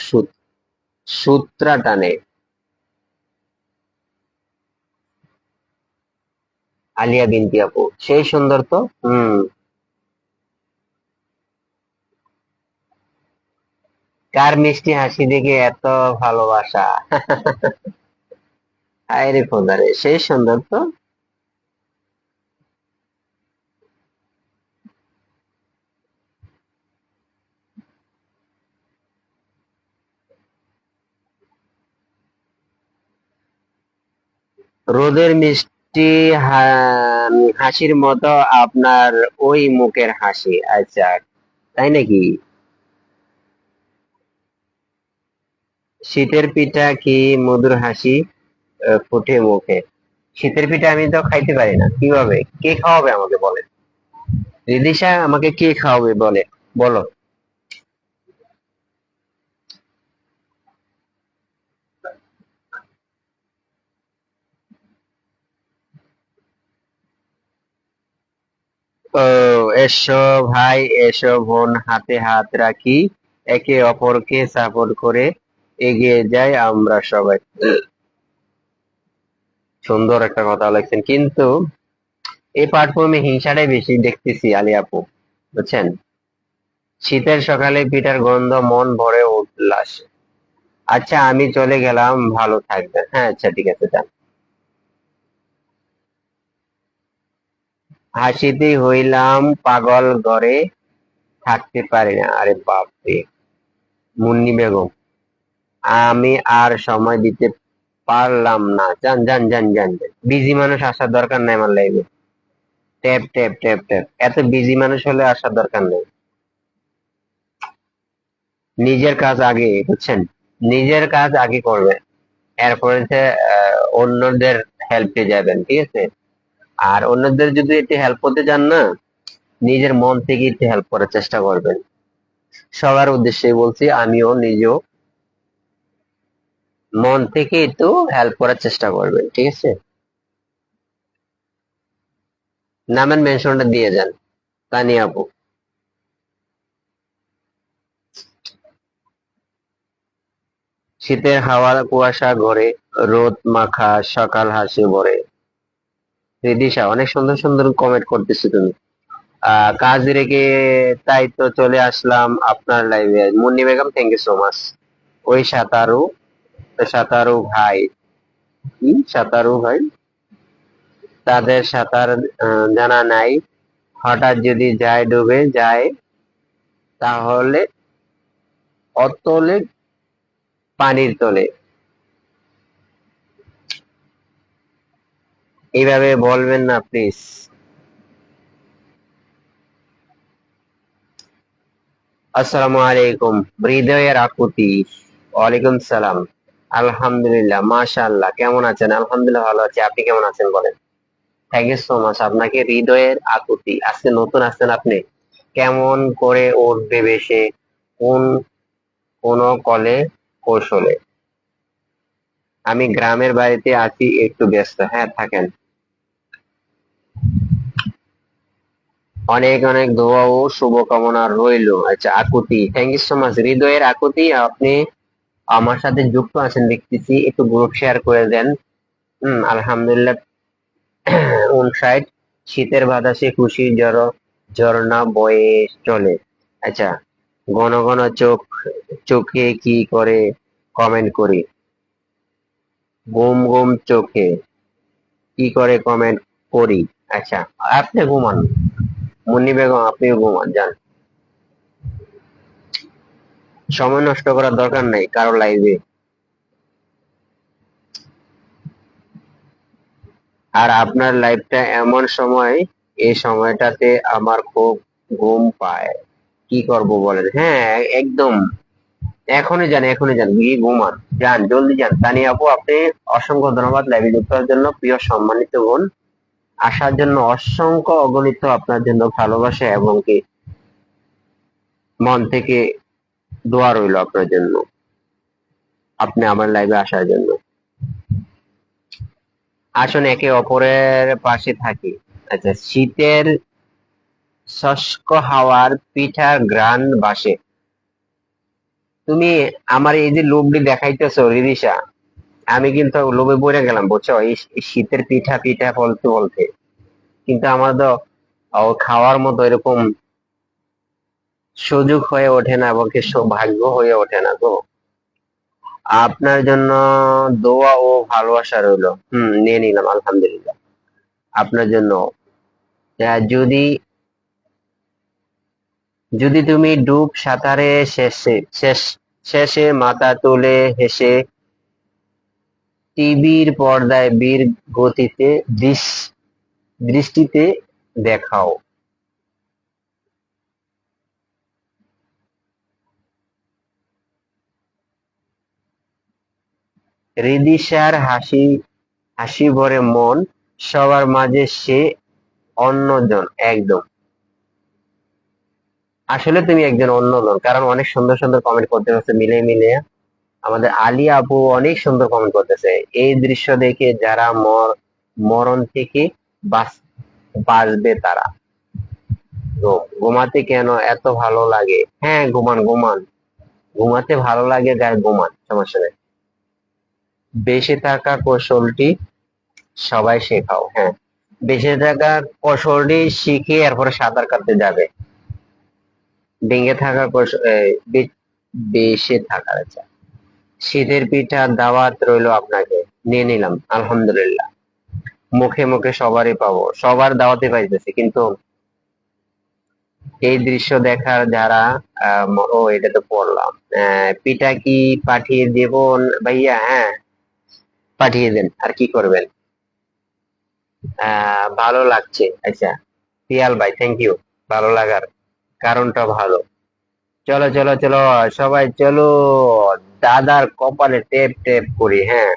সূত্রা টানে। আলিয়া বিনতি আপু, সেই সুন্দর তো। হুম। কার মিষ্টি হাসি দেখে এত ভালোবাসা? আরে খোদা রে, সেই সুন্দর তো। রোদের মিষ্টি হাসির মতো আপনার ওই মুখের হাসি। আচ্ছা, তাই নাকি? শীতের পিঠা কি মধুর হাসি ফুটে মুখে। শীতের পিঠা আমি তো খাইতে পারি না, কিভাবে কে খাওয়াবে আমাকে বলে? রিদিশা, আমাকে কে খাওয়াবে বলে, বলো। ও, এসো ভাই, এসো বোন, হাতে হাত রাখি, একে অপরকে সাপোর্ট করে এগিয়ে যাই আমরা সবাই। সুন্দর একটা কথা বলেছেন, কিন্তু এই প্ল্যাটফর্মে হিংসাটাই বেশি দেখতেছি আলী আপু, বুঝছেন? শীতের সকালে পিঠার গন্ধ, মন ভরে উল্লাস। আচ্ছা, আমি চলে গেলাম, ভালো থাকবেন। হ্যাঁ, আচ্ছা, ঠিক আছে, যান। হাসিতেই হইলাম পাগল, ঘরে থাকতে পারি না। আরে বাপরে! মুন্নি বেগম, আমি আর সময় দিতে পারলাম না। যান যান যান যান যান। বিজি মানুষ আসার দরকার নাই আমার লাইফে। ট্যাপ ট্যাপ ট্যাপ ট্যাপ, এত বিজি মানুষ হলে আসার দরকার নেই। নিজের কাজ আগে, বুঝছেন? নিজের কাজ আগে করবেন, এরপরে যে অন্যদের হেল্পে যাবেন, ঠিক আছে? আর অন্যদের যদি একটু হেল্প করতে চান না, নিজের মন থেকে একটু হেল্প করার চেষ্টা করবেন। সবার উদ্দেশ্যে বলছি, আমিও নিজেও মন থেকে একটু হেল্প করার চেষ্টা করবেন, ঠিক আছে? নামের মেনশনটা দিয়ে যান, তানিয়া আপু। শীতের হাওয়া কুয়াশা ঘরে, রোদ মাখা সকাল হাসি ভরে। রিদিশা, অনেক সুন্দর সুন্দর কমেন্ট করতেছো তুমি। কাজ রেখে তাই তো চলে আসলাম আপনার লাইভে। Munni Begum, thank you so much. ওই সাঁতারু, সাঁতারু ভাই, কি সাঁতারু ভাই? তাদের সাঁতার জানা নাই, হঠাৎ যদি যায় ডুবে যায়, তাহলে অতলে পানির তলে। এইভাবে বলবেন না প্লিজ। আসসালামু আলাইকুম, হৃদয়ের আকুতি। ওয়ালাইকুম সালাম। আলহামদুলিল্লাহ, মাশাআল্লাহ, কেমন আছেন? আলহামদুলিল্লাহ, ভালো আছি। আপনি কেমন আছেন বলেন? Thank you so much. আপনাকে হৃদয়ের আকুতি। আজকে নতুন আসছেন আপনি, কেমন করে উঠবে বেশে কোন কোন কলে কৌশলে। আমি গ্রামের বাড়িতে আছি, একটু ব্যস্ত। হ্যাঁ, থাকেন। অনেক অনেক দোয়া ও শুভকামনা রইলো। আচ্ছা, আকুতি, থ্যাংক ইউ সো মাচ। হৃদয়ের আকুতি, আপনি আমার সাথে যুক্ত আছেন দেখতেছি, একটু গ্রুপ শেয়ার করে দেন। আলহামদুলিল্লাহ। 59। শীতের বাতাসে খুশির ঝর্ণা বয়ে চলে। আচ্ছা, ঘন ঘন চোখে কি করে কমেন্ট করি, ঘুম ঘুম চোখে কি করে কমেন্ট করি। আচ্ছা, আপনি ঘুমান, মুন্নি বেগম, আপনিও ঘুমান, যান। সময় নষ্ট করার দরকার নাই কারো লাইভে। আর আপনার লাইফটা এমন সময়, এই সময়টাতে আমার খুব ঘুম পায়, কি করব বলেন? হ্যাঁ, একদম। এখনই যান, এখনই যান, গিয়ে ঘুমান। যান, জলদি যান। তানিয়া আপু, আপনি অসংখ্য ধন্যবাদ লাইভে যুক্ত হওয়ার জন্য। প্রিয় সম্মানিত বোন, আসার জন্য অসংখ্য অগণিত আপনার জন্য ভালোবাসা, এবং কি মন থেকে দোয়া রইল আপনার জন্য, আপনি আমার লাইভে আসার জন্য। আসুন একে অপরের পাশে থাকি। আচ্ছা, শুষ্ক হাওয়ার পিঠার ঘ্রাণ বাসে। তুমি আমার এই যে লোভটি দেখাইতেছো রিদিশা, আমি কিন্তু লোভে পড়ে গেলাম বুঝছো, এই শীতের পিঠা পিঠা বলতে বলতে, কিন্তু আমার তো খাওয়ার মতো এরকম সুযোগ হয়ে ওঠে না এবং কি সৌভাগ্য হয়ে ওঠে না তো। আপনার জন্য দোয়া ও ভালোবাসা রইলো, নিয়ে নিলাম আলহামদুলিল্লাহ। আপনার জন্য যদি যদি তুমি ডুব সাঁতারে শেষে মাথা তুলে হেসে টিভির পর্দায় বীর গতিতে দৃষ্টিতে দেখাও। হৃদিশার হাসি হাসি ভরে মন, সবার মাঝে সে অন্যজন একদম। আসলে তুমি একজন অন্যজন, কারণ অনেক সুন্দর সুন্দর কমেন্ট করতে হচ্ছে মিলে মিলে। আমাদের আলিয়া আপু অনেক সুন্দর কমেন্ট করতেছে, এই দৃশ্য দেখে যারা মরণ থেকে বাঁচবে তারা। ঘুমাতে কেন এত ভালো লাগে? হ্যাঁ, ঘুমান ঘুমান, ঘুমাতে ভালো লাগে যার ঘুমান, সমস্যা নেই। বেঁচে থাকার কৌশলটি সবাই শেখাও। হ্যাঁ, বেঁচে থাকার কৌশলটি শিখে এরপরে সাঁতার কাটতে যাবে। ডেঙ্গে থাকার কৌশল বেঁচে থাকার, আচ্ছা। শীতের পিঠা দাওয়াত রইলো আপনাকে, নিয়ে নিলাম আলহামদুলিল্লাহ। মুখে মুখে সবারই পাবো, সবার দাওয়াতে পাইতেছি, কিন্তু এই দৃশ্য দেখার যারা এটা তো পড়লাম। পিঠা কি পাঠিয়ে দেব ভাইয়া? হ্যাঁ, পাঠিয়ে দেন, আর কি করবেন। ভালো লাগছে, আচ্ছা। পিয়াল ভাই, থ্যাংক ইউ। ভালো লাগার কারণটা ভালো। চলো চলো চলো, সবাই চলো, দাদার কপালে টেপ টেপ করি, হ্যাঁ।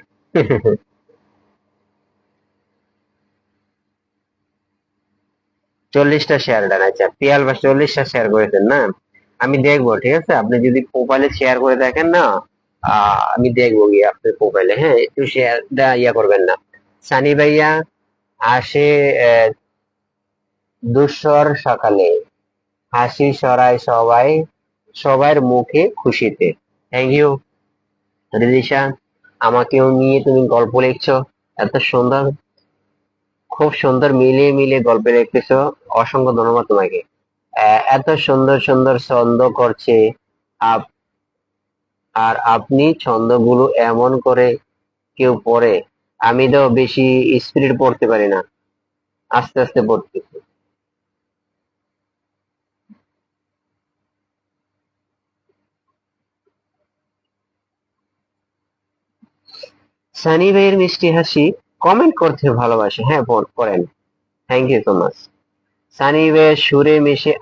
40টা শেয়ার দেন, আচ্ছা। পিয়াল ভাই 40টা শেয়ার করেছেন না? আমি দেখবো, ঠিক আছে, আপনি যদি প্রোফাইলে শেয়ার করে দেখেন না, আমি দেখবো গিয়ে আপনার প্রোফাইলে, হ্যাঁ, একটু শেয়ারটা ইয়া করবেন না। সানি ভাইয়া আসে ধূসর সকালে, হাসি ছড়ায় সবার মুখে খুশিতে। থ্যাংক ইউ রিদিশা, আমাকেও নিয়ে তুমি গল্প লিখছো, এত সুন্দর, খুব সুন্দর মিলিয়ে মিলিয়ে গল্প লিখতেছো। অসংখ্য ধন্যবাদ তোমাকে। এত সুন্দর সুন্দর ছন্দ করছে আপ আর আপনি ছন্দগুলো এমন করে কেউ পড়ে? আমি তো বেশি স্পিড পড়তে পারি না, আস্তে আস্তে পড়তেছি। সানি ভাইয়ের মিষ্টি হাসি কমেন্ট করতে ভালোবাসে, হ্যাঁ করেন, thank you so much. Sunny ভাইয়ের সুরে মিশে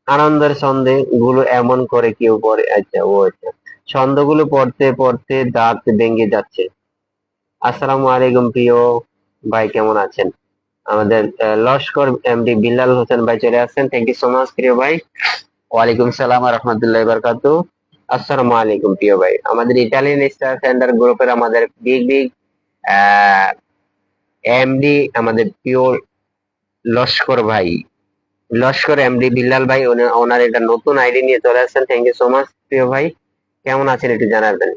আনন্দের ছন্দে গুলো এমন করে কেউ পড়ে, আচ্ছা ও আচ্ছা, ছন্দগুলো পড়তে পড়তে দাঁত ভেঙে যাচ্ছে। আসসালামু আলাইকুম প্রিয় ভাই, কেমন আছেন? আমাদের লস্কর এমডি বিল্লাল হোসেন ভাই চলে আসছেন, থ্যাংক ইউ সো মাচ প্রিয় ভাই। ওয়ালাইকুম সালাম ওয়া রাহমাতুল্লাহি ওয়া বারাকাতুহু। আসসালামু আলাইকুম প্রিয় ভাই। আমাদের ইটালিয়ান স্টার সেন্টার গ্রুপের আমাদের বিগ বিগ এমডি, আমাদের প্রিয় লস্কর ভাই, লস্কর এমডি বিল্লাল ভাই, ওনার একটা নতুন আইডি নিয়ে চলে আসছেন, থ্যাংক ইউ সো মাচ প্রিয় ভাই। কেমন আছেন একটু জানাবেন।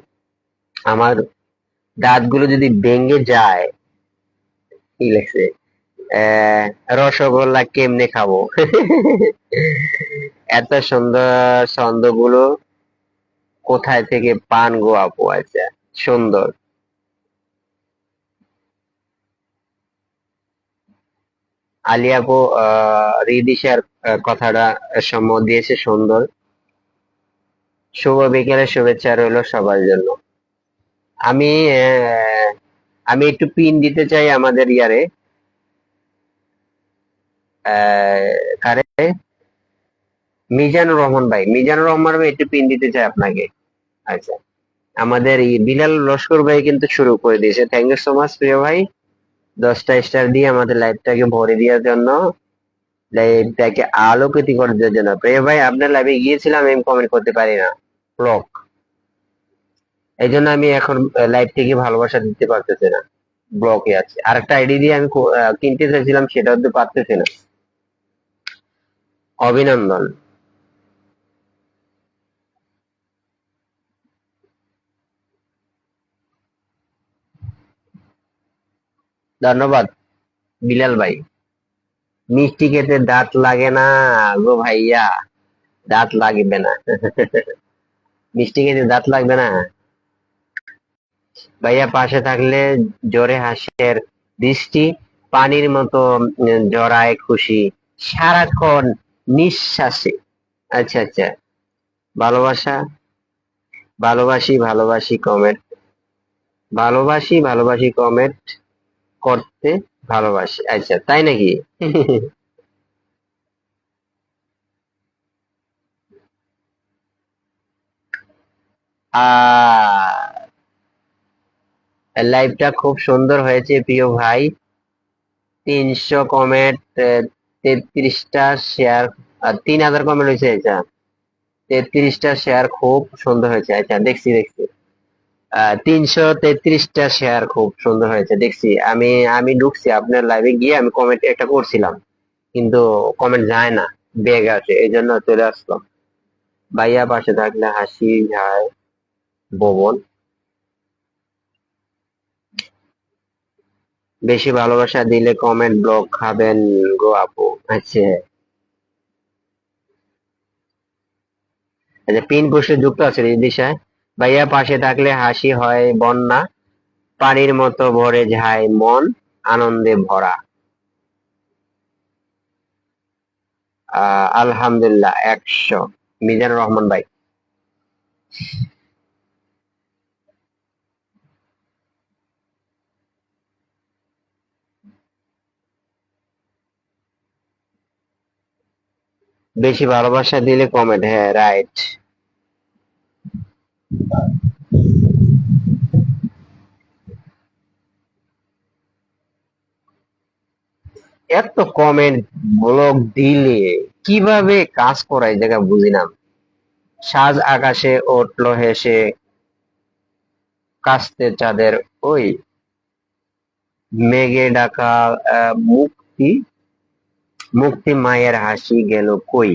আমার দাঁতগুলো যদি ভেঙে যায়, কি লেখছে, আহ রসগোল্লা কেমনে খাবো? এত সুন্দর ছন্দগুলো কোথায় থেকে পান গো আপু? আচ্ছা, সুন্দর। আলিয়া আপু রিদিশার কথাটা সম্মত দিয়েছে, সুন্দর। শুভ বিকেলের শুভেচ্ছা রইলো সবার জন্য। আমি আমি একটু পিন দিতে চাই আমাদের ইয়ারে, কারে, মিজানুর রহমান ভাই, মিজানুর রহমান ভাই একটু পিন দিতে চাই আপনাকে। আচ্ছা, আমাদের এই বিলাল লস্কর ভাই কিন্তু শুরু করে দিয়েছে, থ্যাংক ইউ সো মাচ প্রিয় ভাই। 10টা স্টার দিয়ে আমাদের লাইভটাকে ভরে দেওয়ার জন্য, লাইভটাকে আলোকিত করে দেওয়ার জন্য। প্রিয় ভাই, আপনার লাইভে গিয়েছিলাম, আমি কমেন্ট করতে পারি না, ব্লক, এই জন্য আমি এখন লাইভ থেকে ভালোবাসা দিতে পারতেছি না। ব্লকে আছে। আরেকটা আইডি দিয়ে আমি কিনতে চাইছিলাম, সেটা হতে পারতেছি না। অভিনন্দন। ধন্যবাদ বিলাল ভাই। মিষ্টি খেতে দাঁত লাগে না গো ভাইয়া, দাঁত লাগবে না। মিষ্টি খেতে দাঁত লাগবে না ভাইয়া, পাশে থাকলে জোরে হাসির দৃষ্টি, পানির মতো জড়ায় খুশি, সারাক্ষণ নিঃশ্বাসে। আচ্ছা আচ্ছা, ভালোবাসা, ভালোবাসি ভালোবাসি কমেন্ট, ভালোবাসি ভালোবাসি কমেন্ট করতে ভালোবাসি। আচ্ছা তাই নাকি? লাইভটা খুব সুন্দর হয়েছে প্রিয় ভাই। 300 কমেন্ট, 33টা শেয়ার, আর 3000 কমেন্ট হয়েছে। আচ্ছা, 33টা শেয়ার খুব সুন্দর হয়েছে। আচ্ছা দেখছি দেখছি, 333টা শেয়ার খুব সুন্দর হয়েছে দেখছি। আমি আমি ঢুকছি আপনার লাইভে গিয়ে, আমি কমেন্ট একটা করছিলাম, কিন্তু কমেন্ট যায় না, বেগ আছে, এই জন্য চলে আসলাম। ভাইয়া পাশে থাকলে হাসি যায় ভবন, বেশি ভালোবাসা দিলে কমেন্ট ব্লক খাবেন গো আপু। আচ্ছা আচ্ছা, পিন পোস্টে যুক্ত আছে দিশায়। ভাইয়া পাশে থাকলে হাসি হয় বন্যা, পানির মতো ভরে যায় মন, আনন্দে ভরা। আলহামদুলিল্লাহ 100। মিজানুর রহমান ভাই। বেশি ভালোবাসা দিলে কমেন্ট, হ্যাঁ রাইট। এত কমেন্ট ব্লক দিলে কিভাবে কাজ করায় জায়গা বুঝি না। সাজ আকাশে উঠলো হেসে, কাস্তে চাঁদের ওই, মেঘে ডাকা মুক্তি, মুক্তি মায়ের হাসি গেল কই,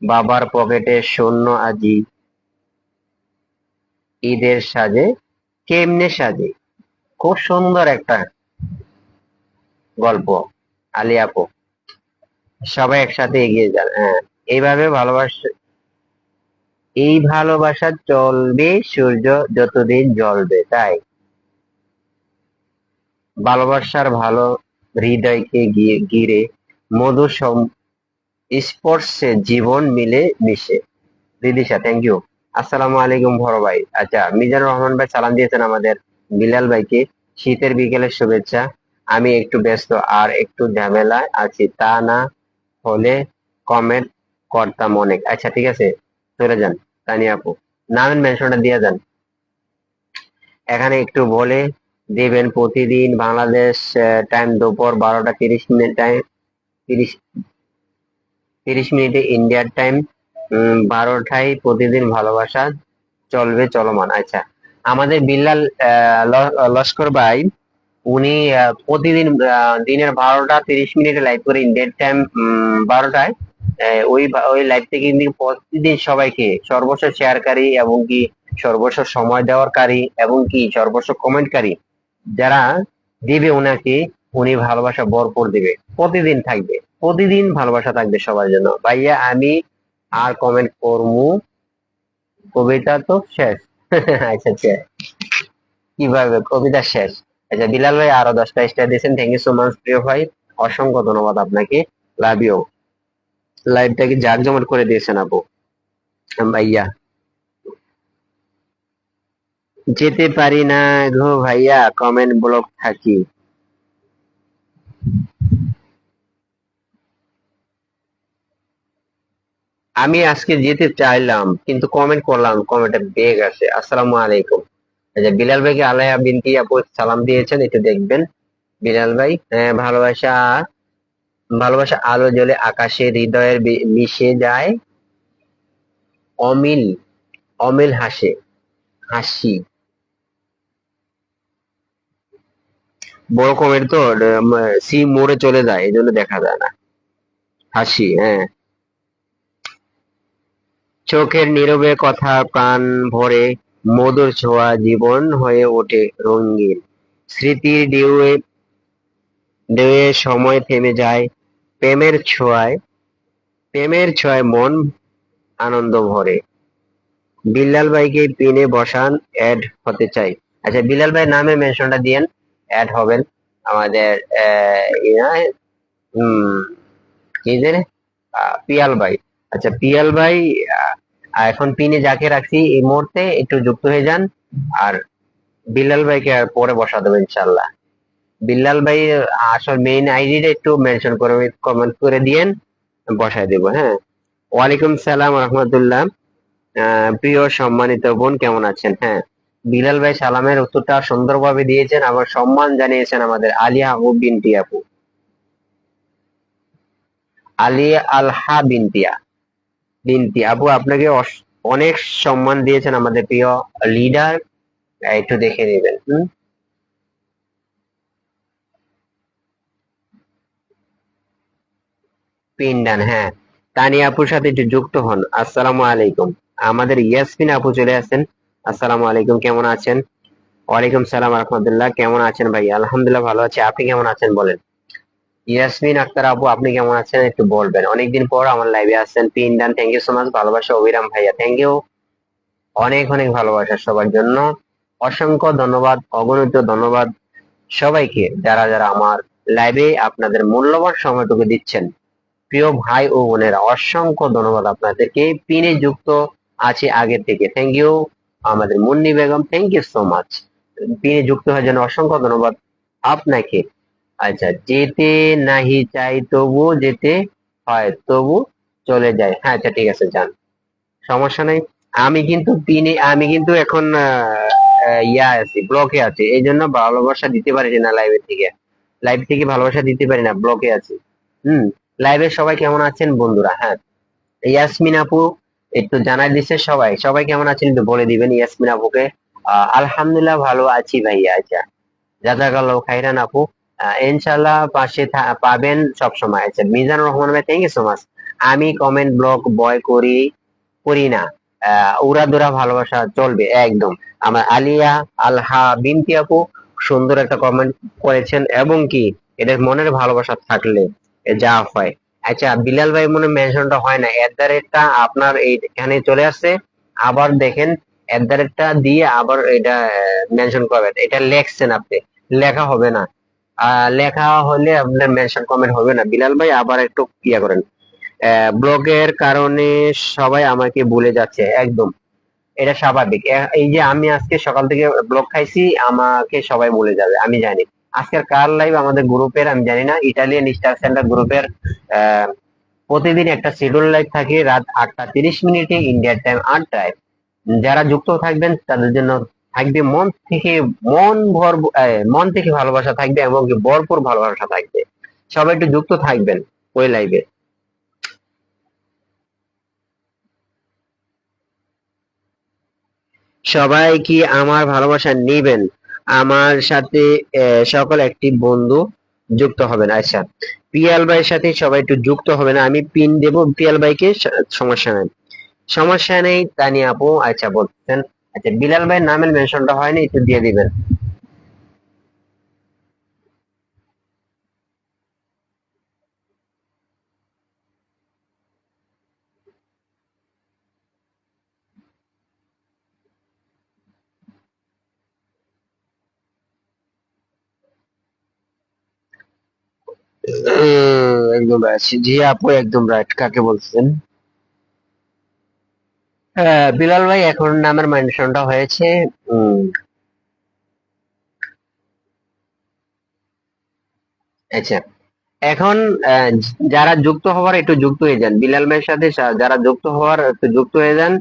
বাবার পকেটে শূন্য আজি, ঈদের সাজে কেমনে সাজে। খুব সুন্দর একটা গল্প আলী আপু। সবাই একসাথে এগিয়ে যান, হ্যাঁ। এইভাবে ভালোবাসা, এই ভালোবাসা চলবে সূর্য যতদিন জ্বলবে, তাই ভালোবাসার ভালো হৃদয়কে ঘিরে মধু স্পর্শে জীবন মিলে মিশে। দিদিশা থ্যাংক ইউ। আসসালামু আলাইকুম বড় ভাই। আচ্ছা, মিজানুর রহমান ভাই সালাম দিয়েছেন আমাদের বিলাল ভাইকে। শীতের বিকেলের শুভেচ্ছা। আমি একটু ব্যস্ত আর একটু ঝামেলায় আছি, তা না হলে কমেন্ট করতাম অনেক। আচ্ছা ঠিক আছে, চলে যান তানিয়া আপু, নামের মেনশনটা দিয়ে যান। এখানে একটু বলে দেবেন, প্রতিদিন বাংলাদেশ টাইম দুপুর 12টা 30 মিনিট টাইম, 30 মিনিটে ইন্ডিয়ার টাইম 12টায় প্রতিদিন ভালোবাসা চলবে চলমান। আচ্ছা, আমাদের বিল্লাল লস্কর ভাই, উনি প্রতিদিন দিনের 12টা 30 মিনিটে লাইভ করে ইন্ডিয়ান টাইম 12টায়। ওই লাইভ থেকে কিন্তু প্রতিদিন সবাইকে, সর্বস্ব শেয়ারকারী এবং কি সর্বস্ব সময় দেওয়ারকারী এবং কি সর্বস্ব কমেন্টকারী যারা দিবে উনাকে, উনি ভালোবাসা ভরপুর দিবে, প্রতিদিন থাকবে, প্রতিদিন ভালোবাসা থাকবে সবার জন্য। ভাইয়া আমি আর কমেন্ট করমু, কবিতা তো শেষ। আচ্ছা আচ্ছা, কিভাবে কবিতা শেষ? আচ্ছা, বিলাল ভাই আরো 10টা স্টার দিয়েছেন, থ্যাংক ইউ সো মাচ প্রিয় ভাই, অসংখ্য ধন্যবাদ আপনাকে। Love you. লাইভটাকে জাঁকজমট করে দিয়েছেন আপু। ভাইয়া যেতে পারি না গো ভাইয়া, কমেন্ট ব্লক থাকি। আমি আজকে যেতে চাইলাম কিন্তু কমেন্ট করলাম, কমেন্টে বেগ আছে। আসসালামু আলাইকুম। আচ্ছা, বিলাল ভাইকে আলাইয়া বিনতি আপু সালাম দিয়েছেন, একটু দেখবেন। বিলাল ভাই, ভালোবাসা, ভালোবাসা আলো জ্বলে আকাশে, হৃদয়ের মিশে যায় অমিল, অমিল হাসে হাসি। বড় কমেন্ট তো সি মোড়ে চলে যায়, এই জন্য দেখা যায় না। হাসি, হ্যাঁ। চোখের নীরবে কথা প্রাণ ভরে, মধুর ছোঁয়া জীবন হয়ে ওঠে রঙিন। স্মৃতির ঢেউয়ে ঢেউয়ে সময় থেমে যায়, প্রেমের ছোঁয়ায় প্রেমের ছোঁয়ায় মন আনন্দ ভরে। বিল্লাল ভাইকে পিনে বসান, অ্যাড হতে চাই। আচ্ছা, বিল্লাল ভাই নামে মেনশনটা দিয়েন, অ্যাড হবেন আমাদের উম, কি জানে, পিয়াল ভাই। আচ্ছা পিয়াল ভাই, আহ, এখন পিনে যাকে রাখছি এই মুহূর্তে একটু যুক্ত হয়ে যান। আর বিল্লাল ভাইকে আর পরে বসা দেবো ইনশাল্লাহ। বিল্লাল ভাই আসল মেইন আইডিটা একটু মেনশন করে কমেন্ট করে দিয়েন, বসায় দেবো, হ্যাঁ। ওয়ালাইকুম সালাম রহমতুল্লাহ। প্রিয় সম্মানিত বোন কেমন আছেন? হ্যাঁ, বিলাল ভাই সালামের উত্তরটা সুন্দরভাবে দিয়েছেন, আবার সম্মান জানিয়েছেন আমাদের আলিয়া আপু বিনতি আপু। আলিয়া আলহা বিনতিয়া বিনতি আপু আপনাকে অনেক সম্মান দিয়েছেন আমাদের প্রিয় লিডার। একটু দেখে নেবেন। পিন্ডান, হ্যাঁ। তানিয়া আপুর সাথে একটু যুক্ত হন। আসসালামু আলাইকুম। আমাদের ইয়াসমিন আপু চলে আসেন। আসসালামু আলাইকুম, কেমন আছেন? ওয়ালাইকুম সালাম রহমতুল্লাহ, কেমন আছেন ভাই? আলহামদুলিল্লাহ ভালো আছি, আপনি কেমন আছেন বলেন? ইয়াসমিন আক্তার আপু আপনি কেমন আছেন একটু বলবেন, অনেকদিন পর আমার লাইভে আসছেন। Pin done, thank you so much, ভালোবাসা অবিরাম ভাইয়া, থ্যাংক ইউ। অনেক অনেক ভালোবাসা সবার জন্য, অসংখ্য ধন্যবাদ, অগণিত ধন্যবাদ সবাইকে যারা যারা আমার লাইভে আপনাদের মূল্যবান সময়টুকু দিচ্ছেন। প্রিয় ভাই ও বোনেরা, অসংখ্য ধন্যবাদ আপনাদেরকে। পিনে যুক্ত আছে আগে থেকে, থ্যাংক ইউ। আমাদের Munni Begum, thank you so much. পিনে যুক্ত হওয়ার জন্য অসংখ্য ধন্যবাদ আপনাকে। আচ্ছা, যেতে নাহি চাই তবু যেতে হয়, তবু চলে যায়। হ্যাঁ আচ্ছা ঠিক আছে, যান, সমস্যা নাই। আমি কিন্তু এখন ইয়া আছি, ব্লকে আছি, এই জন্য ভালোবাসা দিতে পারি না লাইভ থেকে ভালোবাসা দিতে পারি না, ব্লকে আছি। হুম। লাইভে সবাই কেমন আছেন বন্ধুরা? হ্যাঁ, ইয়াসমিন আপু একটু জানাই দিচ্ছে, সবাই সবাই কেমন আছেন একটু বলে দিবেন ইয়াসমিন আপুকে। আলহামদুলিল্লাহ ভালো আছি ভাইয়া। আচ্ছা, জাজাকাল্লাহ খাইরান আপু। ইনশাল্লাহ পাশে পাবেন সব সময়। আচ্ছা, মিজানুর রহমান ভাই, থ্যাংক ইউ সো মাচ। আমি কমেন্ট ব্লক বয় করি করি না, উড়াধুরা ভালোবাসা চলবে একদম। আমার আলিয়া আলহা বিনতি আপু সুন্দর একটা কমেন্ট করেছেন, এবং কি এটা মনের ভালোবাসা থাকলে যা হয়। আচ্ছা, বিলাল ভাই মনে মেনশনটা হয় না, এট দ্য রেটটা আপনার এইখানে চলে আসছে, আবার দেখেন এট দ্য রেটটা দিয়ে আবার এটা মেনশন করবেন, এটা লেখছেন আপনি, লেখা হবে না। লেখা হলে আপনার মেনশন কমেন্ট হবে না বিলাল ভাই, আবার একটু ইয়া করেন। ব্লগের কারণে সবাই আমাকে ভুলে যাচ্ছে, একদম এটা স্বাভাবিক। এই যে আমি আজকে সকাল থেকে ব্লগ খাইছি, আমাকে সবাই ভুলে যাবে আমি জানি। আজকের কার লাইভ আমাদের গ্রুপের আমি জানি না, ইটালিয়ান স্টার সেন্টার গ্রুপের প্রতিদিন একটা শিডিউল লাইভ থাকে রাত 8টা 30 মিনিটে ইন্ডিয়ার টাইম 8টায়। যারা যুক্ত থাকবেন তাদের জন্য থাকবে মন থেকে, মন থেকে ভালোবাসা থাকবে, এবং কি ভরপুর ভালোবাসা থাকবে। সবাই একটু যুক্ত থাকবেন ওই লাইভে। সবাই কি আমার ভালোবাসা নিবেন? আমার সাথে সকল একটি বন্ধু যুক্ত হবেন। আচ্ছা, পিয়াল ভাইয়ের সাথে সবাই একটু যুক্ত হবেন, আমি পিন দেব পিয়াল ভাইকে, সমস্যা নেই, সমস্যা নেই। তানিয়া আপু আচ্ছা বলছেন। আচ্ছা, বিলাল ভাইয়ের নামের মেনশনটা হয়নি, একটু দিয়ে দিবেন। একদম রাইট, জি আপু একদম রাইট, কাকে বলছেন? বিলাল ভাই এখন নামের মেনশনটা হয়েছে। উম, আচ্ছা, এখন যারা যুক্ত হওয়ার একটু যুক্ত হয়ে যান, বিলাল ভাইয়ের সাথে যারা যুক্ত হওয়ার একটু যুক্ত হয়ে যান।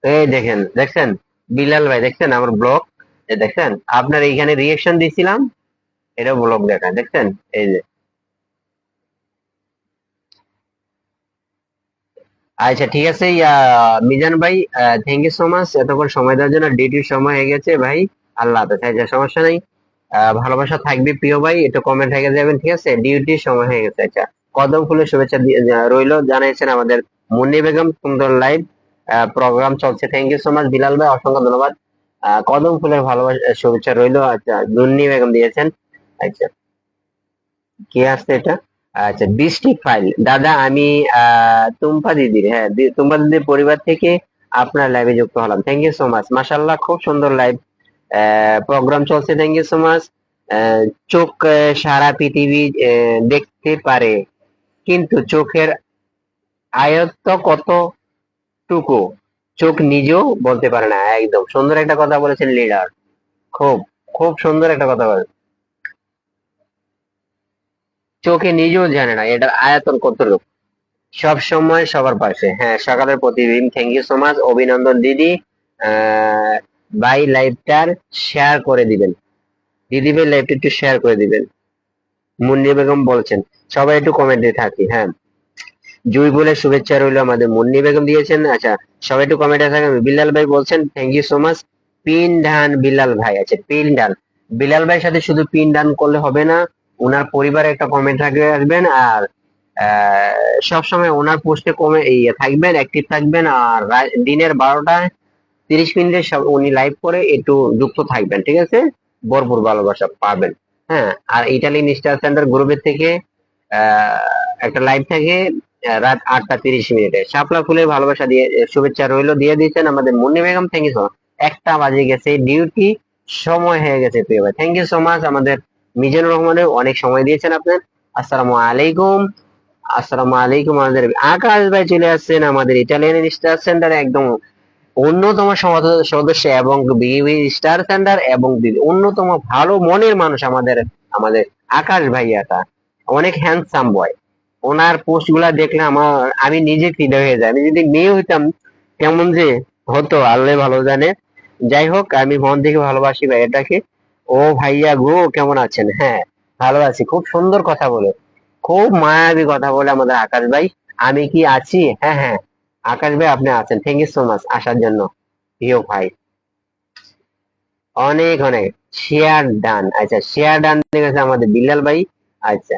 এই দেখেন, দেখছেন বিলাল ভাই, দেখছেন আমার ব্লগ, দেখছেন আপনার এইখানে রিয়েকশন দিছিলাম, এটা ব্লগ দেখা, দেখছেন? এই যে আচ্ছা ঠিক আছে, মিজান ভাই, থ্যাংক ইউ সো মাচ এতক্ষণ সময় দেওয়ার জন্য। ডিউটির সময় হয়ে গেছে ভাই। আল্লাহ হাফেজ। আচ্ছা, সমস্যা নাই। ভালোবাসা থাকবে প্রিয় ভাই, একটু কমেন্ট রেখে যাবেন, ঠিক আছে? ডিউটির সময় হয়ে গেছে। আচ্ছা, কদম ফুলের শুভেচ্ছা রইলো, জানিয়েছেন আমাদের মুন্নি বেগম। সুন্দর লাইভ প্রোগ্রাম চলছে। Thank you so much Bilal ভাই, অসংখ্য ধন্যবাদ। কদম ফুলের ভালোবাসা শুভেচ্ছা রইলো। আচ্ছা, মুন্নি বেগম দিয়েছেন। আচ্ছা, কি আসছে এটা? আচ্ছা, বৃষ্টি ফাইল দাদা, আমি টুম্পা দিদির, হ্যাঁ, টুম্পা দিদির পরিবার থেকে আপনার লাইভে যুক্ত হলাম। Thank you so much. মাশাল্লাহ, খুব সুন্দর লাইভ প্রোগ্রাম চলছে। Thank you so much. চোখ সারা পৃথিবী দেখতে পারে, কিন্তু চোখের আয়ত্ত কতটুকু চোখ নিজেও বলতে পারে না। একদম সুন্দর একটা কথা বলেছেন লিডার। খুব খুব সুন্দর একটা কথা বলেছেন। চোখে নিজেও জানে না এটার আয়তন কতটুকু। সব সময় সবার পাশে, হ্যাঁ, সকালের প্রতিদিন। থ্যাংক ইউ সো মাচ অভিনন্দন দিদি। আহ, ভাই লাইভটার শেয়ার করে দিবেন। দিদি ভাই লাইভটা একটু শেয়ার করে দিবেন। মুন্নি বেগম বলছেন সবাই একটু কমেন্টে থাকি, হ্যাঁ। জুই বলে শুভেচ্ছা রইলো, আমাদের মুন্নি বেগম দিয়েছেন। আচ্ছা, সবাই একটু কমেন্টে থাকেন। বিলাল ভাই বলছেন thank you so much. Pin done Bilal ভাই। আচ্ছা, পিন ডান বিলাল ভাইয়ের সাথে শুধু পিন ডান করলে হবে না, ওনার পরিবারে একটা কমেন্ট রাখবে আসবেন। আর সবসময় ওনার পোস্টে কমে থাকবেন, অ্যাক্টিভ থাকবেন। আর দিনের 12টা 30 মিনিটে সব উনি লাইভ করে একটু যুক্ত থাকবেন, ঠিক আছে? ভরপুর ভালোবাসা পাবেন। হ্যাঁ, আর ইটালিয়ান স্টার সেন্টার গ্রুপের থেকে একটা লাইভ থাকে রাত 8টা 30 মিনিটে। শাপলা ফুলের ভালোবাসা দিয়ে শুভেচ্ছা রইলো দিয়ে দিয়েছেন আমাদের Munni Begum. Thank you so much. 1টা বাজে গেছে, ডিউটি সময় হয়ে গেছে প্রিয় ভাই। থ্যাংক ইউ সো মাচ আমাদের মিজানুর রহমানের, অনেক সময় দিয়েছেন আপনার। আসসালামু আলাইকুম। আসসালামু আলাইকুম। আমাদের আকাশ ভাই চলে আসছেন আমাদের ইটালিয়ান স্টার সেন্টার, একদম অন্যতম সদস্য, এবং বিবি স্টার সেন্টার এবং অন্যতম ভালো মনের মানুষ আমাদের আমাদের আকাশ ভাইয়াটা। অনেক হ্যান্ডসাম বয়। ওনার পোস্ট গুলা দেখলে আমি নিজে ফিদা হয়ে যাই। আমি যদি মেয়ে হইতাম কেমন যে হতো আল্লাহ ভালো জানে। যাই হোক, আমি মন থেকে ভালোবাসি ভাইয়াটাকে। ও ভাইয়া গো, কেমন আছেন? হ্যাঁ, ভালো আছি। খুব সুন্দর কথা বলে, খুব মায়াবী কথা বলে আমাদের আকাশ ভাই। আমি কি আছি? হ্যাঁ, হ্যাঁ, আকাশ ভাই আপনি আছেন। থ্যাংক ইউ সো মাচ আসার জন্য প্রিয় ভাই। অনেক অনেক শেয়ার ডান। আচ্ছা, শেয়ার ডান গেছে আমাদের বিল্লাল ভাই। আচ্ছা,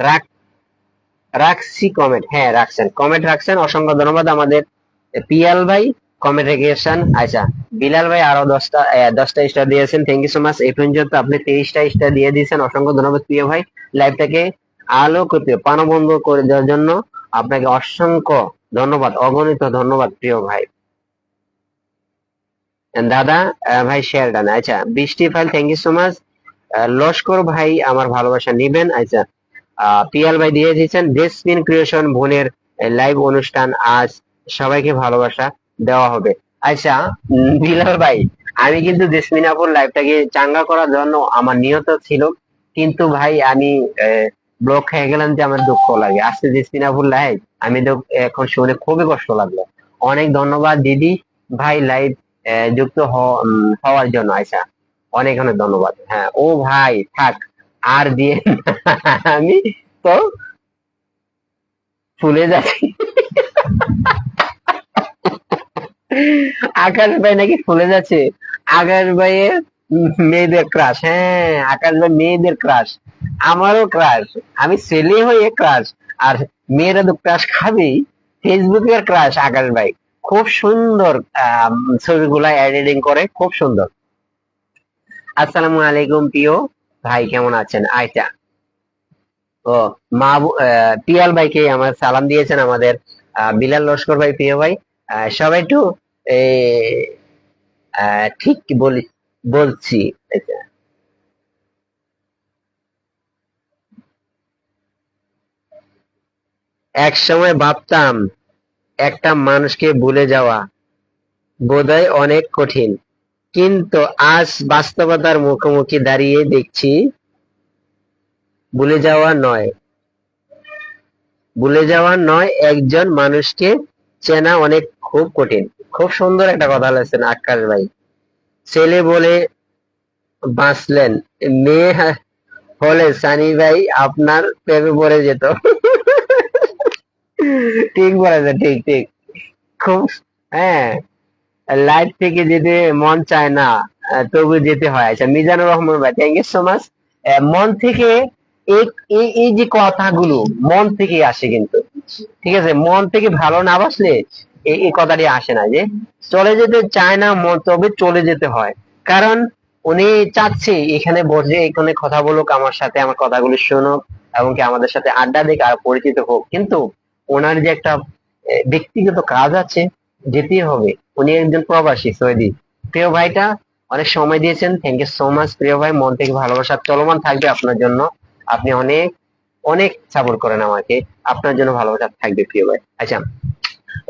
রাখ রাখছি কমেন্ট, হ্যাঁ রাখছেন, কমেন্ট রাখছেন, অসংখ্য ধন্যবাদ আমাদের পিয়াল ভাই। কমেন্ট রেখেছেন। আচ্ছা, বিলাল ভাই আরো 10টা স্টার দিয়েছেন। Thank you so much. এই পর্যন্ত আপনি 23টা স্টার দিয়ে দিয়েছেন, অসংখ্য ধন্যবাদ প্রিয় ভাই। লাইভটাকে আলোকিত প্রাণবন্ত করে দেওয়ার জন্য আপনাকে অসংখ্য ধন্যবাদ, অগণিত ধন্যবাদ প্রিয় ভাই। দাদা, ভাই শেয়ার ডান। আচ্ছা, বৃষ্টি ফাইল thank you so much. Laskar ভাই আমার ভালোবাসা নিবেন। আচ্ছা, পিয়াল ভাই দিয়ে দিয়েছেন জেসমিন ক্রিয়েশন বোনের লাইভ অনুষ্ঠান আজ, সবাইকে ভালোবাসা দেওয়া হবে। আচ্ছা, বিলাল ভাই, আমি কিন্তু জেসমিন আপুর লাইভটাকে চাঙ্গা করার জন্য আমার নিয়ত ছিল, কিন্তু ভাই আমি ব্লক হয়ে গেলাম, যে আমার দুঃখ লাগে। আজকে জেসমিন আপুর লাইভ আমি তো এখন শুনে খুবই কষ্ট লাগলো। অনেক ধন্যবাদ দিদি ভাই লাইভ হওয়ার জন্য। আচ্ছা, অনেক অনেক ধন্যবাদ। হ্যাঁ, ও ভাই থাক, আর দিয়ে আমি তো ফুলে যাচ্ছি। আকাশ ভাই নাকি ফুলে যাচ্ছে। আকাশ ভাইয়ের মেয়েদের ক্রাশ, হ্যাঁ, আকাশ ভাই মেয়েদের ক্রাশ, আমারও ক্রাশ। আমি ছেলে হয়ে ক্রাশ, আর মেয়েরা তো ক্রাশ খাবেই। ফেসবুকের ক্রাশ আকাশ ভাই। খুব সুন্দর ছবিগুলা এডিটিং করে, খুব সুন্দর। আসসালামু আলাইকুম প্রিয় ভাই, কেমন আছেন? আচ্ছা, ও পিয়াল ভাইকে আমার সালাম দিয়েছেন আমাদের বিলাল লস্কর ভাই, প্রিয় ভাই। সবাই একটু এ, ঠিক কি বলছি। আচ্ছা, এক সময় ভাবতাম একটা মানুষকে ভুলে যাওয়া বোধহয় অনেক কঠিন, কিন্তু আজ বাস্তবতার মুখোমুখি দাঁড়িয়ে দেখছি ভুলে যাওয়া নয়, একজন মানুষকে চেনা অনেক খুব কঠিন। খুব সুন্দর একটা কথা বলেছেন আকাশ ভাই। ছেলে বলে বাঁচলেন, মেয়ে হলে সানি ভাই আপনার প্রেমে পড়ে যেত। ঠিক বলেছে, ঠিক ঠিক। খুব, হ্যাঁ, লাইফ থেকে যেতে মন চায় না, তবু যেতে হয়। আচ্ছা, মিজানুর রহমান ভাই, থ্যাংক ইউ সো মাচ। মন থেকে, এই এই যে কথাগুলো মন থেকে আসে কিন্তু, ঠিক আছে, মন থেকে ভালো না বাসলে এই কথাটি আসে না যে চলে যেতে চায় না মন, তবে চলে যেতে হয়। কারণ উনি চাচ্ছে এখানে বসে, এখানে কথা বলুক আমার সাথে, আমার কথাগুলো শুনুক, এবং কি আমাদের সাথে আড্ডা দিক আর পরিচিত হোক, কিন্তু ওনার যে একটা ব্যক্তিগত কাজ আছে, যেতেই হবে। উনি একজন প্রবাসী সৌদি। প্রিয় ভাইটা অনেক সময় দিয়েছেন, থ্যাংক ইউ সো মাচ প্রিয় ভাই, মন থেকে ভালোবাসা চলমান থাকবে আপনার জন্য। আপনি অনেক অনেক সাপোর্ট করেন আমাকে, আপনার জন্য ভালোবাসা থাকবে প্রিয় ভাই। আচ্ছা,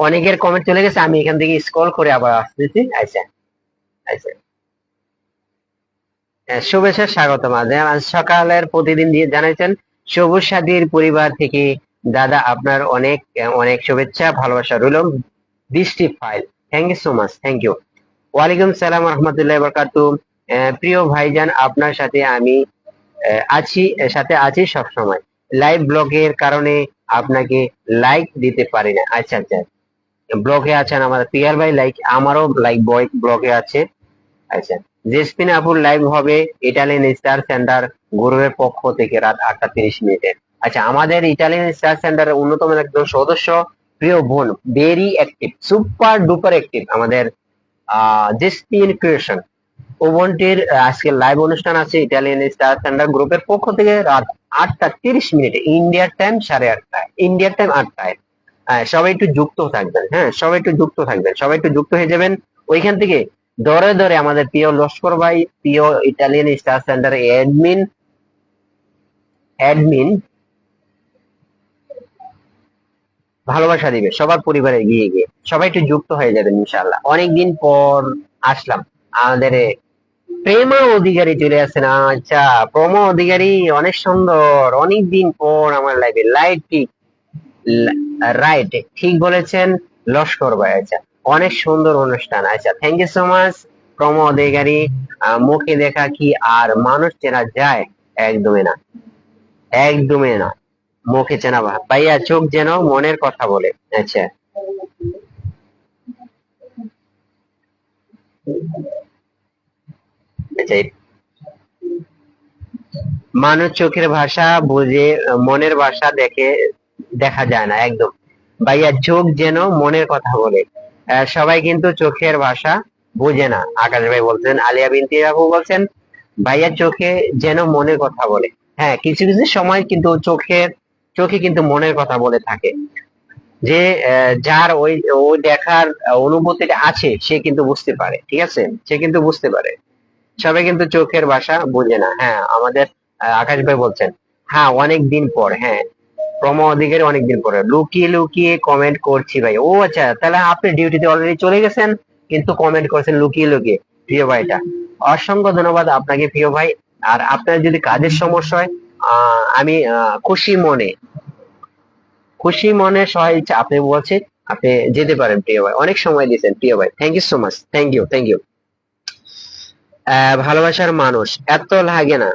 অনেকের কমেন্ট চলে গেছে, আমি এখান থেকে স্ক্রল করে আবার আসতেছি। আচ্ছা, আচ্ছা, শুভেচ্ছা, স্বাগতম। আজ সকালের প্রতিদিন দিয়ে জানাইছেন সবুজ সাথীর পরিবার থেকে। দাদা আপনার অনেক অনেক শুভেচ্ছা, ভালোবাসা রইল। বৃষ্টি ফাইল, thank you so much, thank you. ওয়ালাইকুম সালাম রহমতুল্লাহ বরকাতু। প্রিয় ভাইজান, আপনার সাথে আমি আছি, সাথে আছি সব সময়। লাইভ ব্লগের কারণে আপনাকে লাইক দিতে পারি না। আচ্ছা আচ্ছা, ব্লগে আছেন আমাদের পিয়ার ভাই, লাইক আমারও লাইক বয় ব্লগে আছে। আচ্ছা, জেসমিন আপুর লাইভ হবে ইটালিয়ান স্টার সেন্টার গ্রুপের পক্ষ থেকে রাত 8:30। আচ্ছা, আমাদের ইটালিয়ান স্টার সেন্টারের অন্যতম একজন সদস্য, প্রিয় বোন, very active, super duper active, আমাদের জেসমিন ক্রিয়েশন। ও বোনটির আজকে লাইভ অনুষ্ঠান আছে ইটালিয়ান স্টার সেন্টার গ্রুপের পক্ষ থেকে রাত 8:30, ইন্ডিয়ার টাইম 8:30, ইন্ডিয়ার টাইম 8টায়। সবাই একটু যুক্ত থাকবেন, হ্যাঁ, সবাই একটু যুক্ত থাকবেন, সবাই একটু যুক্ত হয়ে যাবেন ওইখান থেকে। ধরে ধরে আমাদের প্রিয় লস্কর ভাই, প্রিয় Italian star centre admin admin ভালোবাসা দিবে সবার পরিবারে গিয়ে গিয়ে। সবাই একটু যুক্ত হয়ে যাবেন ইনশাআল্লাহ। অনেকদিন পর আসলাম। আমাদের প্রেমা অধিকারী চলে আসছেন। আচ্ছা, প্রমা অধিকারী, অনেক সুন্দর, অনেকদিন পর আমার লাইফে লাইট ঠিক, রাইট, ঠিক বলেছেন লস্কর ভাই। আচ্ছা, অনেক সুন্দর অনুষ্ঠান। আচ্ছা, থ্যাংক ইউ সো মাচ প্রমা অধিকারী। মুখে দেখা কি আর মানুষ চেনা যায়? একদমই না, একদমই না, মুখে চেনা ভাইয়া, চোখ যেন মনের কথা বলে। আচ্ছা, আচ্ছা, মানুষ চোখের ভাষা বুঝে, মনের ভাষা দেখে দেখা যায় না, একদম। ভাইয়া, চোখ যেন মনের কথা বলে। সবাই কিন্তু চোখের ভাষা বুঝে না। আকাশ ভাই বলছেন, আলিয়া বিনতি আপু বলছেন ভাইয়া চোখে যেন মনের কথা বলে। হ্যাঁ, কিছু কিছু সময় কিন্তু চোখে কিন্তু মনের কথা বলে থাকে। যে যার ওই ওই দেখার অনুভূতিটা আছে, সে কিন্তু বুঝতে পারে, ঠিক আছে, সে কিন্তু বুঝতে পারে। সবাই কিন্তু চোখের ভাষা বোঝে না। হ্যাঁ, আমাদের আকাশ ভাই বলছেন, হ্যাঁ অনেক দিন পর, হ্যাঁ, প্রমো অধিকারী অনেকদিন পরে লুকিয়ে লুকিয়ে কমেন্ট করছি ভাই। ও আচ্ছা, তাহলে আপনি ডিউটিতে অলরেডি চলে গেছেন, কিন্তু কমেন্ট করছেন লুকিয়ে লুকিয়ে। প্রিয় ভাইটা, অসংখ্য ধন্যবাদ আপনাকে প্রিয় ভাই। আর আপনার যদি কাজের সমস্যা হয়, আমি খুশি মনে সহায় ইচ্ছা আপনি বলছে, আপনি যেতে পারেন প্রিয় ভাই। অনেক সময় দিয়েছেন প্রিয় ভাই, thank you so much, thank you, thank you. ভালোবাসার মানুষ এত লাগে না,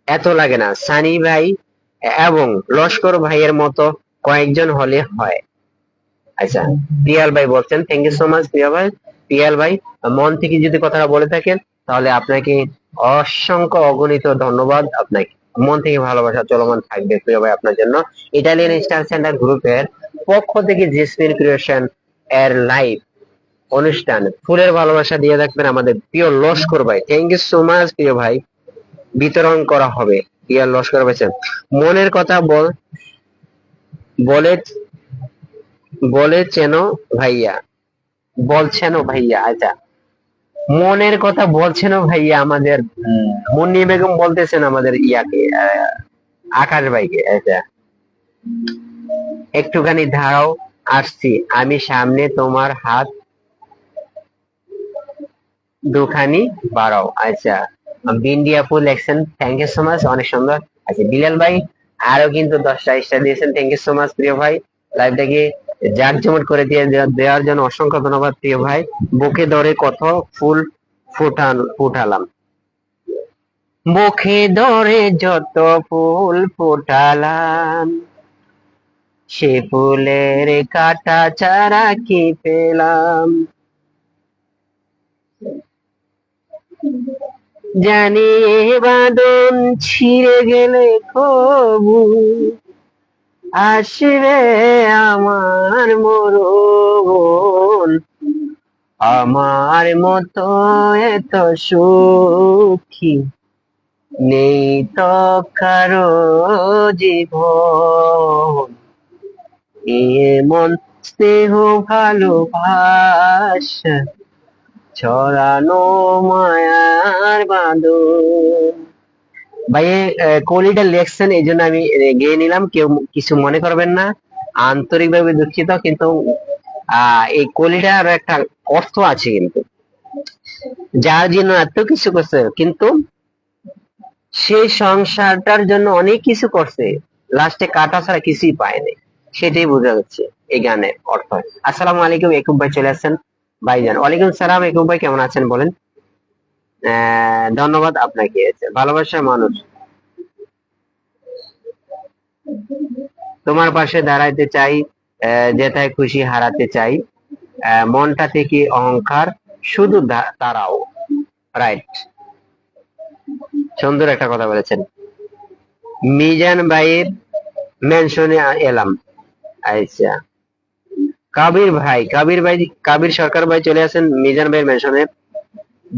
এত লাগে না সানি ভাই এবং লস্কর ভাইয়ের মতো কয়েকজন হলে হয়। আচ্ছা, পিয়াল ভাই বলছেন, থ্যাংক ইউ সো মাচ প্রিয়া ভাই। পিয়াল ভাই, মন থেকে যদি কথাটা বলে থাকেন, তাহলে আপনাকে অসংখ্য অগণিত ধন্যবাদ। আপনাকে মন থেকে ভালোবাসা চলমান থাকবে প্রিয় ভাই আপনার জন্য। ইটালিয়ান স্টার সেন্টার গ্রুপের পক্ষ থেকে জেসমিন ক্রিয়েশন এর লাইভ অনুষ্ঠান ফুলের ভালোবাসা দিয়ে রাখবেন আমাদের প্রিয় লস্কর ভাই। থ্যাংক ইউ সো মাচ প্রিয় ভাই। বিতরণ করা হবে। প্রিয় লস্কর ভাই, মনের কথা বলে বলেছেন ভাইয়া, বলছেন ভাইয়া। আচ্ছা, মনের কথা বলছেন ভাইয়া আমাদের মুন্নি বেগম বলতেছেন আমাদের ইয়াকে, আকাশ ভাইকে। আচ্ছা, একটুখানি দাঁড়াও, আসছি আমি সামনে, তোমার হাত দুখানি বাড়াও। আচ্ছা, বিন্দি আপু লেখছেন, থ্যাংক ইউ সো মাচ, অনেক সুন্দর। আচ্ছা, বিলাল ভাই আরো কিন্তু 10টা স্টার দিয়েছেন, থ্যাংক ইউ সো মাচ প্রিয় ভাই। লাইভটাকে জাঁকজমট করে দেওয়ার জন্য অসংখ্য ধন্যবাদ প্রিয় ভাই। বুকে ধরে কত ফুল ফুটালাম, বুকে ধরে যত ফুল ফোটালাম, সে ফুলের কাটা চারা কি পেলাম, জানি এ বাঁধন ছিঁড়ে গেলে কবু আসবে আমার মরণ, আমার মতো এত সুখী নেই তো কারো জীবন, এমন স্নেহ ভালোবাসা ছড়ানো মায়ার বাঁধন। ভাই কলিটা লেখছেন এই জন্য আমি গেয়ে নিলাম, কেউ কিছু মনে করবেন না, আন্তরিকভাবে দুঃখিত। কিন্তু এই কলিটার একটা অর্থ আছে, কিন্তু যার জন্য এত কিছু করছে, কিন্তু সেই সংসারটার জন্য অনেক কিছু করছে, লাস্টে কাটা ছাড়া কিছুই পায়নি, সেটাই বোঝা যাচ্ছে এই গানের অর্থ। আসসালামু আলাইকুম, একুব ভাই চলে আসছেন। ভাইজান ওয়ালাইকুম সালাম, একুব ভাই কেমন আছেন বলেন। ধন্যবাদ আপনাকে। ভালোবাসার মানুষ, তোমার পাশে দাঁড়াইতে চাই, যেথায় খুশি হারাতে চাই, মনটা থেকে অহংকার শুধু তারাও। রাইট, সুন্দর একটা কথা বলেছেন। মিজান ভাইয়ের মেনশনে এলাম। আচ্ছা, কাবির সরকার ভাই চলে আসেন মিজান ভাইয়ের মেনশনে।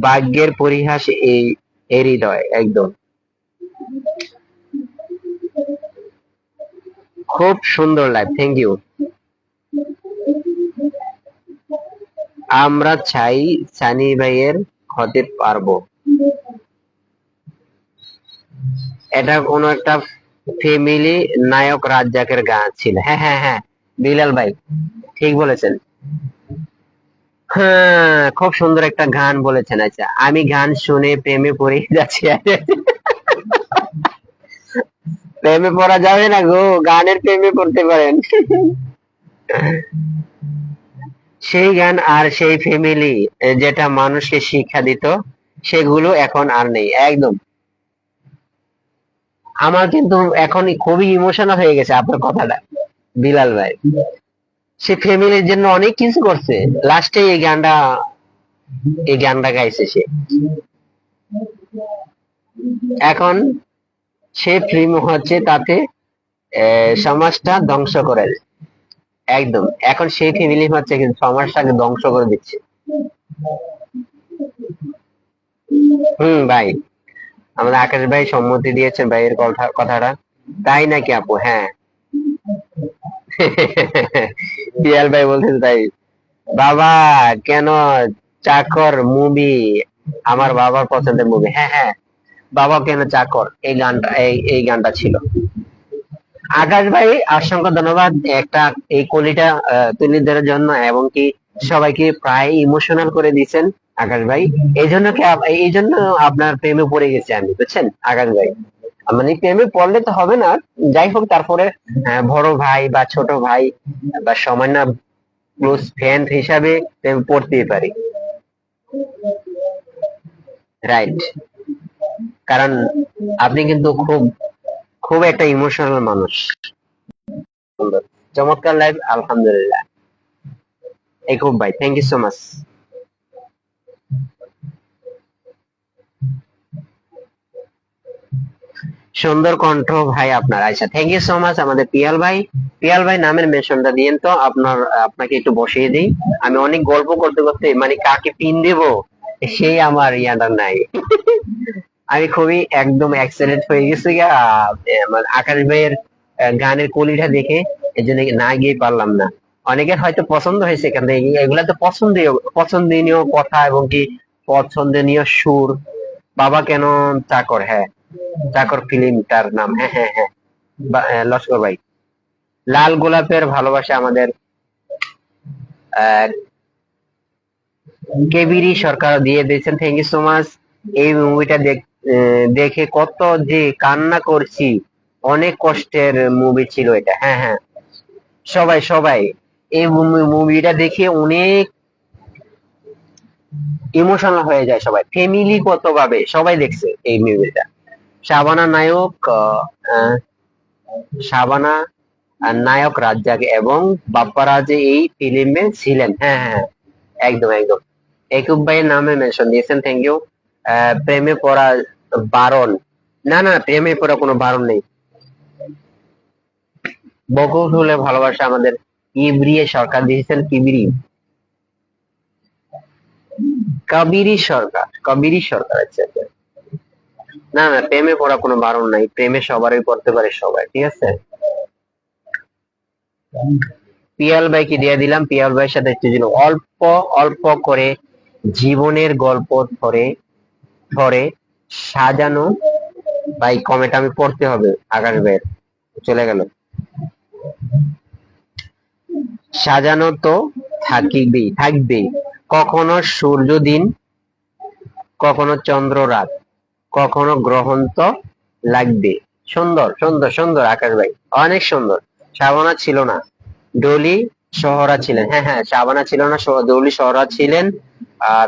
ভাগ্যের পরিহাস এই এই হৃদয় একদম খুব সুন্দর লাইভ, থ্যাংক ইউ। আমরা চাই সানি ভাইয়ের হতে পারবো, এটা কোনো একটা ফ্যামিলি নায়ক রাজ্জাকের গান ছিল। হ্যাঁ হ্যাঁ হ্যাঁ, বিলাল ভাই ঠিক বলেছেন। হ্যাঁ, খুব সুন্দর একটা গান বলেছেন। আচ্ছা, আমি গান শুনে প্রেমে পড়ে যাচ্ছি। প্রেমে পড়া যাবে না গো, গানের প্রেমে পড়তে পারেন। সেই গান আর সেই ফ্যামিলি যেটা মানুষকে শিক্ষা দিত, সেগুলো এখন আর নেই একদম। আমার কিন্তু এখন খুবই ইমোশনাল হয়ে গেছে আপনার কথাটা, বিলাল ভাই। সে ফ্যামিলির জন্য অনেক কিছু করছে, লাস্টে এই গানটা গাইছে সে। এখন সে প্রেম হচ্ছে তাতে সমাজটা ধ্বংস করে একদম। এখন সেই ফ্যামিলি হচ্ছে কিন্তু সমাজটাকে ধ্বংস করে দিচ্ছে। ভাই, আমাদের আকাশ ভাই সম্মতি দিয়েছেন ভাইয়ের কথাটা। তাই নাকি আপু? হ্যাঁ। পিয়াল ভাই বলছেন তাই। বাবা কেন, চাকর মুভি আমার বাবার পছন্দের মুভি। হ্যাঁ হ্যাঁ, বাবা কেন চাকর, এই গানটা ছিল। আকাশ ভাই অসংখ্য ধন্যবাদ একটা এই কলিটা তুলে ধরার জন্য, এবং কি সবাইকে প্রায় ইমোশনাল করে দিয়েছেন আকাশ ভাই। এই জন্য আপনার প্রেমে পড়ে গেছে আমি, বুঝছেন আকাশ ভাই। মানে প্রেমে পড়লে তো হবে না, যাই হোক তারপরে বড় ভাই বা ছোট ভাই বা সামান্য ক্লোজ ফ্রেন্ড হিসাবে প্রেমে পড়তেই পারি। রাইট, কারণ আপনি কিন্তু খুব খুব একটা ইমোশনাল মানুষ। সুন্দর, চমৎকার লাইভ, আলহামদুলিল্লাহ। একুব ভাই থ্যাংক ইউ সো মাচ। সুন্দর কণ্ঠ ভাই আপনার। আচ্ছা, থ্যাংক ইউ সো মাচ আমাদের পিয়াল ভাই। পিয়াল ভাই নামের মেনশনটা দিয়েন তো, আপনাকে একটু বসিয়ে দিই। আমি অনেক গল্প করতে করতে মানে কাকে পিন দেব সেই আমার ইয়াটা নাই। আমি খুবই একদম এক্সাইটেড হয়ে গেছি আমার আকাশ ভাইয়ের গানের কলিটা দেখে, এই জন্য না গিয়ে পারলাম না। অনেকের হয়তো পছন্দ হয়েছে, কারণ এগুলা তো পছন্দনীয় কথা এবং কি পছন্দনীয় সুর। বাবা কেন চাকর, হ্যাঁ, চাকর ফিল্মটার নাম। হ্যাঁ হ্যাঁ হ্যাঁ, লস্কর ভাই। লাল গোলাপের ভালোবাসা আমাদের আহ কেবিরি সরকার দিয়ে দিয়েছেন, থ্যাংক ইউ সো মাচ। এই মুভিটা দেখে কত যে কান্না করছি, অনেক কষ্টের মুভি ছিল এটা। হ্যাঁ হ্যাঁ, সবাই সবাই এই মুভিটা দেখে অনেক ইমোশনাল হয়ে যায় সবাই, ফ্যামিলি কত ভাবে সবাই দেখছে এই মুভিটা। শাবানা নায়ক, শাবানা আর নায়ক রাজ্জাক এবং বাপ্পারাজ এই ফিল্মে ছিলেন। হ্যাঁ হ্যাঁ হ্যাঁ, একদম একদম। একুব ভাইয়ের নামে মেনশন দিয়েছেন, থ্যাংক ইউ। প্রেমে পড়া বারণ? না না, প্রেমে পড়া কোনো বারণ নেই। বকুল ফুলে ভালোবাসা আমাদের ইব্রিয়ে সরকার দিয়েছেন, কিবিরি কবিরি সরকার, কবিরি সরকার। আচ্ছা আচ্ছা। না না, প্রেমে পড়া কোনো বারণ নাই, প্রেমে সবারই পড়তে পারে সবাই, ঠিক আছে। পিয়াল ভাইকে দিয়ে দিলাম, পিয়াল ভাইয়ের সাথে একটু ছিল অল্প অল্প করে জীবনের গল্প ধরে ধরে সাজানো। ভাই কমেন্ট আমি পড়তে হবে, আকাশ ভাইয়ের চলে গেল। সাজানো তো থাকিবেই থাকবেই, কখনো সূর্য দিন, কখনো চন্দ্র রাত, কখনো গ্রহন্ত লাগবে। সুন্দর সুন্দর সুন্দর আকাশ ভাই, অনেক সুন্দর। শাবানা ছিল না, ডলি শহরা ছিলেন। হ্যাঁ হ্যাঁ, শাবানা ছিল না, ডলি শহরা ছিলেন। আর